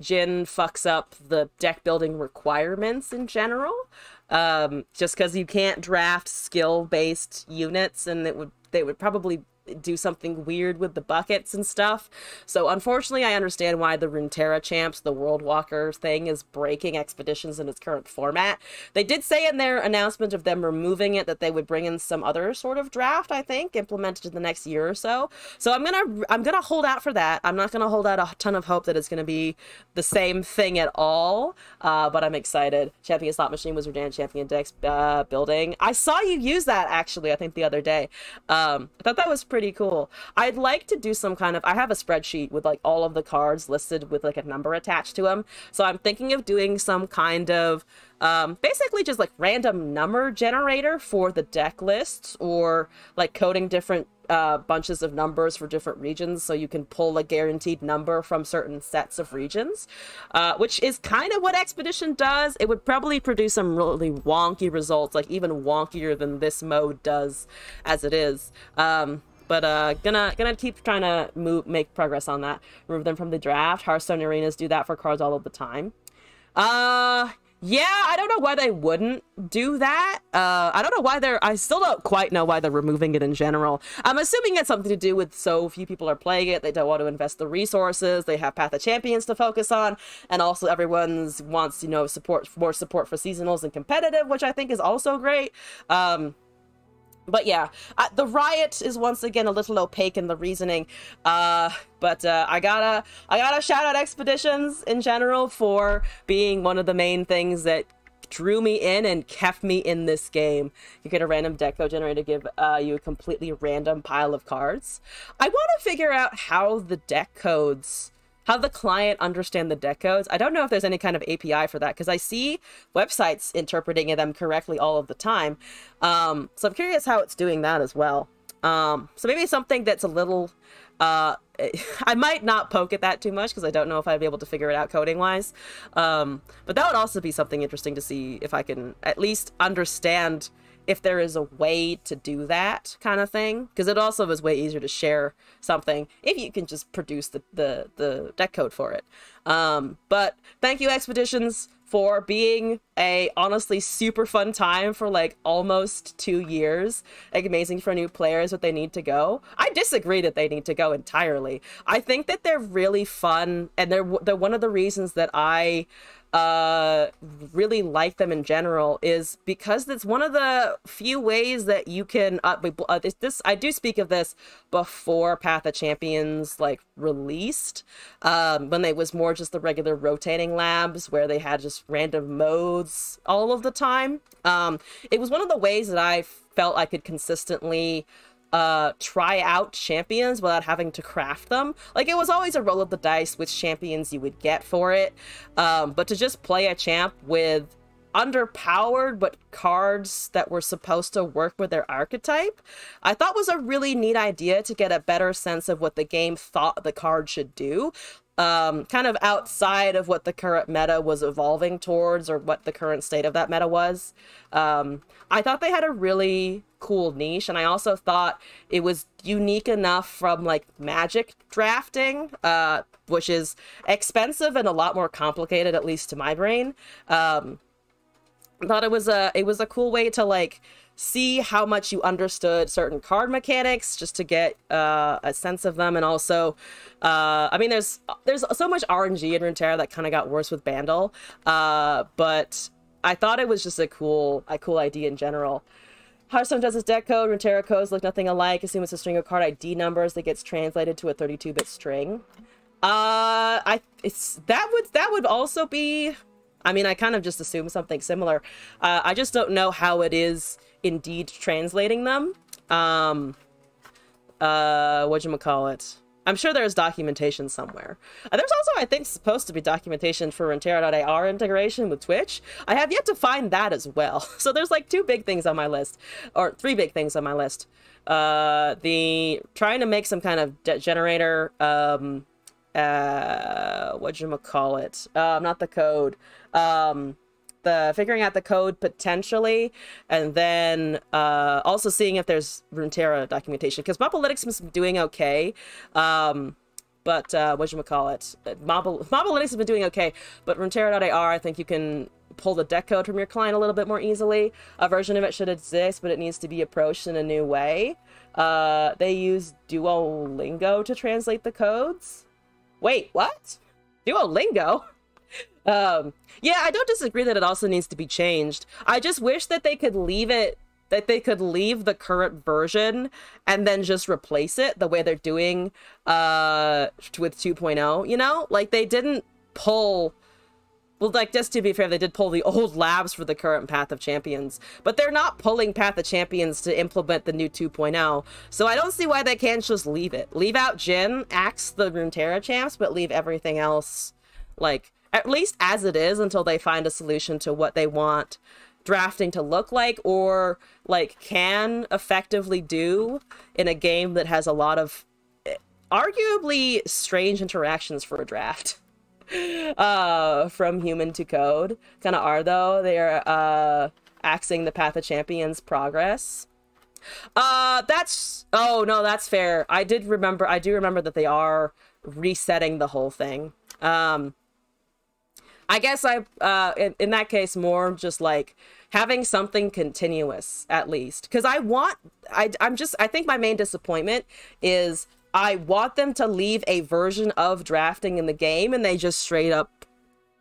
Jin fucks up the deck building requirements in general. Just because you can't draft skill-based units, and they would probably do something weird with the buckets and stuff. So unfortunately, I understand why the Runeterra champs, the World Walker thing, is breaking Expeditions in its current format. They did say in their announcement of them removing it that they would bring in some other sort of draft, I think, implemented in the next year or so. So I'm gonna hold out for that. I'm not gonna hold out a ton of hope that it's gonna be the same thing at all. But I'm excited. Champion Slot Machine, Wizard and Champion Decks building. I saw you use that actually, I think the other day. I thought that was pretty cool. I'd like to do some kind of, I have a spreadsheet with like all of the cards listed with like a number attached to them. So I'm thinking of doing some kind of basically just like random number generator for the deck lists, or like coding different bunches of numbers for different regions so you can pull a guaranteed number from certain sets of regions, which is kind of what Expedition does. It would probably produce some really wonky results, like even wonkier than this mode does as it is. But gonna keep trying to make progress on that. Remove them from the draft. Hearthstone arenas do that for cards all of the time. Yeah, I don't know why they wouldn't do that. I don't know why I still don't quite know why they're removing it in general. I'm assuming it's something to do with so few people are playing it, they don't want to invest the resources, they have Path of Champions to focus on, and also everyone wants, you know, more support for seasonals and competitive, which I think is also great. But yeah, the Riot is once again a little opaque in the reasoning. But I gotta shout out Expeditions in general for being one of the main things that drew me in and kept me in this game. You get a random deck code generator to give you a completely random pile of cards. I want to figure out how the deck codes, how the client understand the deck codes. I don't know if there's any kind of API for that, because I see websites interpreting them correctly all of the time. So I'm curious how it's doing that as well. So maybe something that's a little, I might not poke at that too much because I don't know if I'd be able to figure it out coding wise. But that would also be something interesting to see if I can at least understand if there is a way to do that kind of thing, because it also is way easier to share something if you can just produce the deck code for it. But thank you, Expeditions, for being a honestly super fun time for like almost 2 years. Like, amazing for new players, but they need to go. I disagree that they need to go entirely. I think that they're really fun, and they're one of the reasons that I really like them in general, is because it's one of the few ways that you can I do speak of this before Path of Champions like released, when it was more just the regular rotating labs where they had just random modes all of the time. It was one of the ways that I felt I could consistently try out champions without having to craft them. Like, it was always a roll of the dice which champions you would get for it, but to just play a champ with underpowered but cards that were supposed to work with their archetype, I thought was a really neat idea to get a better sense of what the game thought the card should do, kind of outside of what the current meta was evolving towards, or what the current state of that meta was. I thought they had a really cool niche, and I also thought it was unique enough from like Magic drafting, which is expensive and a lot more complicated, at least to my brain. I thought it was a cool way to like see how much you understood certain card mechanics, just to get a sense of them. And also, I mean, there's so much RNG in Runeterra that kind of got worse with Bandle, but I thought it was just a cool idea in general. Hearthstone does its deck code. Runeterra codes look nothing alike. Assume it's a string of card ID numbers that gets translated to a 32-bit string. That would also be, I mean, I kind of just assume something similar. I just don't know how it is indeed translating them. Whatchamacallit? I'm sure there's documentation somewhere. There's also, I think, supposed to be documentation for Runeterra.ar integration with Twitch. I have yet to find that as well. So there's like 2 big things on my list, or 3 big things on my list. The trying to make some kind of generator, whatchamacallit? Not the code. The figuring out the code potentially, and then also seeing if there's Runeterra documentation, because Mopolytics has been doing okay, but whatchamacallit, Mobile Linux has been doing okay, but Runeterra.ar, I think you can pull the deck code from your client a little bit more easily. A version of it should exist, but it needs to be approached in a new way. They use Duolingo to translate the codes. Wait, what? Duolingo? Yeah, I don't disagree that it also needs to be changed. I just wish that they could leave it, that they could leave the current version and then just replace it the way they're doing with 2.0, you know? Like, they didn't pull... Well, like, just to be fair, they did pull the old labs for the current Path of Champions, but they're not pulling Path of Champions to implement the new 2.0, so I don't see why they can't just leave it. Leave out Jhin, axe the Runeterra champs, but leave everything else, like, at least as it is until they find a solution to what they want drafting to look like, or, like, can effectively do in a game that has a lot of arguably strange interactions for a draft. From human to code. Kind of are, though. They're axing the Path of Champions progress. That's... Oh, no, that's fair. I do remember that they are resetting the whole thing. I guess in that case, more just like having something continuous, at least. Because I think my main disappointment is I want them to leave a version of drafting in the game, and they just straight up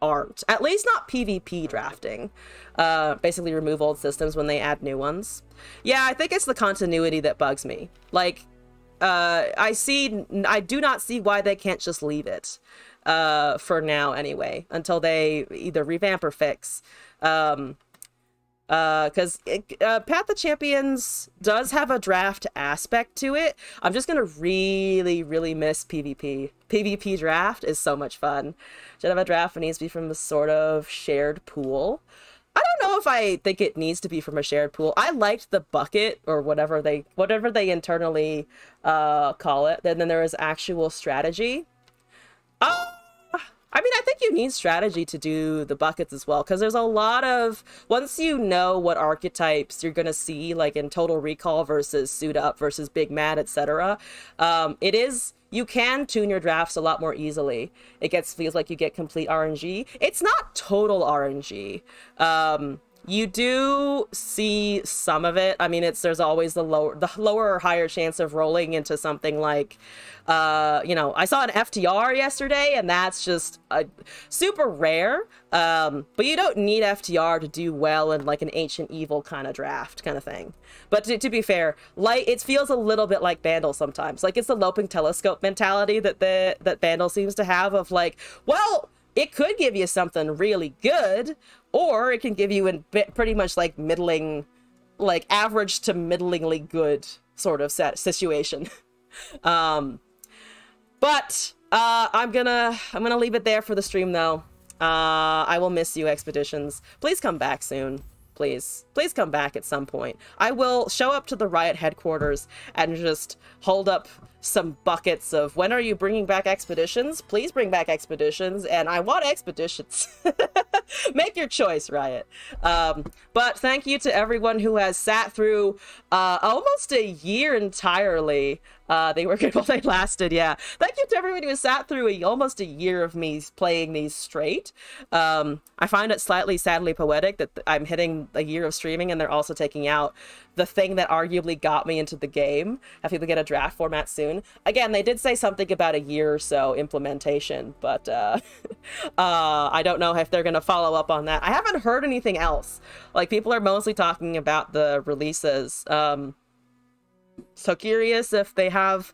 aren't. At least not PvP drafting. Basically remove old systems when they add new ones. Yeah, I think it's the continuity that bugs me. Like, I do not see why they can't just leave it. For now, anyway, until they either revamp or fix. Because Path of Champions does have a draft aspect to it. I'm just gonna really, really miss PvP. PvP draft is so much fun. Should have a draft, it needs to be from a sort of shared pool. I don't know if I think it needs to be from a shared pool. I liked the bucket, or whatever they internally call it. Then there is actual strategy. I mean, I think you need strategy to do the buckets as well, because there's a lot of... Once you know what archetypes you're going to see, like in Total Recall versus Suit Up versus Big Mad, etc., you can tune your drafts a lot more easily. It feels like you get complete RNG. It's not total RNG. You do see some of it. I mean, there's always the lower or higher chance of rolling into something like, you know, I saw an FTR yesterday, and that's just super rare. But you don't need FTR to do well in like an Ancient Evil kind of draft kind of thing. But to be fair, it feels a little bit like Bandle sometimes. Like, it's the Loping Telescope mentality that Bandle seems to have of like, well, it could give you something really good, or it can give you pretty much like middling, like average to middlingly good sort of situation. But I'm gonna leave it there for the stream though. I will miss you, Expeditions. Please come back soon. Please come back at some point. I will show up to the Riot headquarters and just hold up some buckets of, when are you bringing back Expeditions? Please bring back Expeditions, and I want Expeditions. Make your choice, Riot. But thank you to everyone who has sat through almost a year entirely. They were good while they lasted, yeah. Thank you to everyone who has sat through almost a year of me playing these straight. I find it slightly sadly poetic that I'm hitting a year of streaming and they're also taking out the thing that arguably got me into the game. Have people get a draft format soon? Again, they did say something about a year or so implementation, but I don't know if they're going to follow up on that. I haven't heard anything else. Like, people are mostly talking about the releases. So curious if they have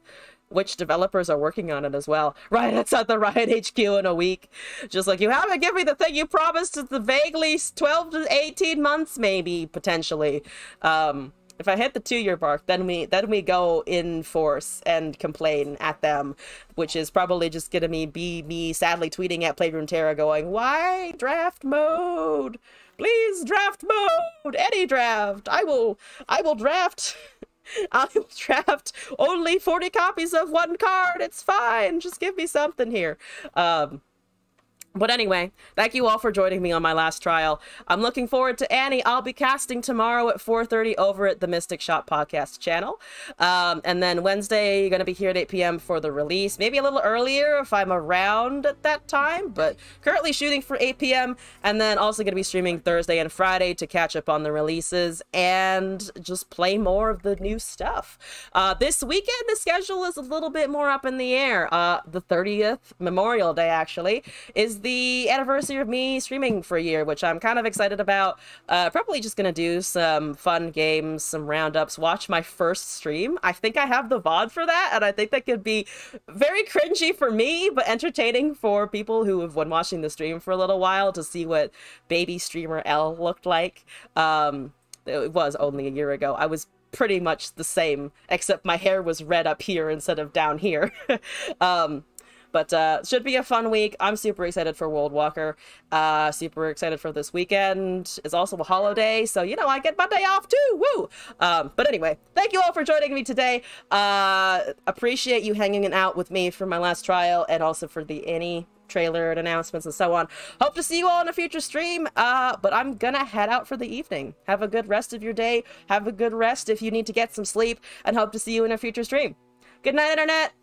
which developers are working on it as well. Right, it's at the Riot HQ in a week. Just like, you haven't given me the thing you promised at the vaguely 12 to 18 months, maybe, potentially. If I hit the 2-year mark, then we go in force and complain at them, which is probably just gonna be me sadly tweeting at Play Runeterra going, why draft mode? Please draft mode! Any draft! I will draft... I will draft only 40 copies of one card. It's fine. Just give me something here. But anyway, thank you all for joining me on my last trial. I'm looking forward to Annie. I'll be casting tomorrow at 4:30 over at the Mystic Shot podcast channel. And then Wednesday, you're going to be here at 8 p.m. for the release. Maybe a little earlier if I'm around at that time, but currently shooting for 8 p.m. And then also going to be streaming Thursday and Friday to catch up on the releases and just play more of the new stuff. This weekend, the schedule is a little bit more up in the air. The 30th, Memorial Day actually, is the anniversary of me streaming for a year, which I'm kind of excited about. Probably just gonna do some fun games, some roundups, watch my first stream. I think I have the VOD for that, and I think that could be very cringy for me, but entertaining for people who have been watching the stream for a little while to see what baby streamer L looked like. It was only a year ago. I was pretty much the same, except my hair was red up here instead of down here. But should be a fun week. I'm super excited for World Walker. Super excited for this weekend. It's also a holiday, so, you know, I get my day off too. Woo! But anyway, thank you all for joining me today. Appreciate you hanging out with me for my last trial and also for the Annie trailer and announcements and so on. Hope to see you all in a future stream, but I'm gonna head out for the evening. Have a good rest of your day. Have a good rest if you need to get some sleep, and hope to see you in a future stream. Good night, Internet!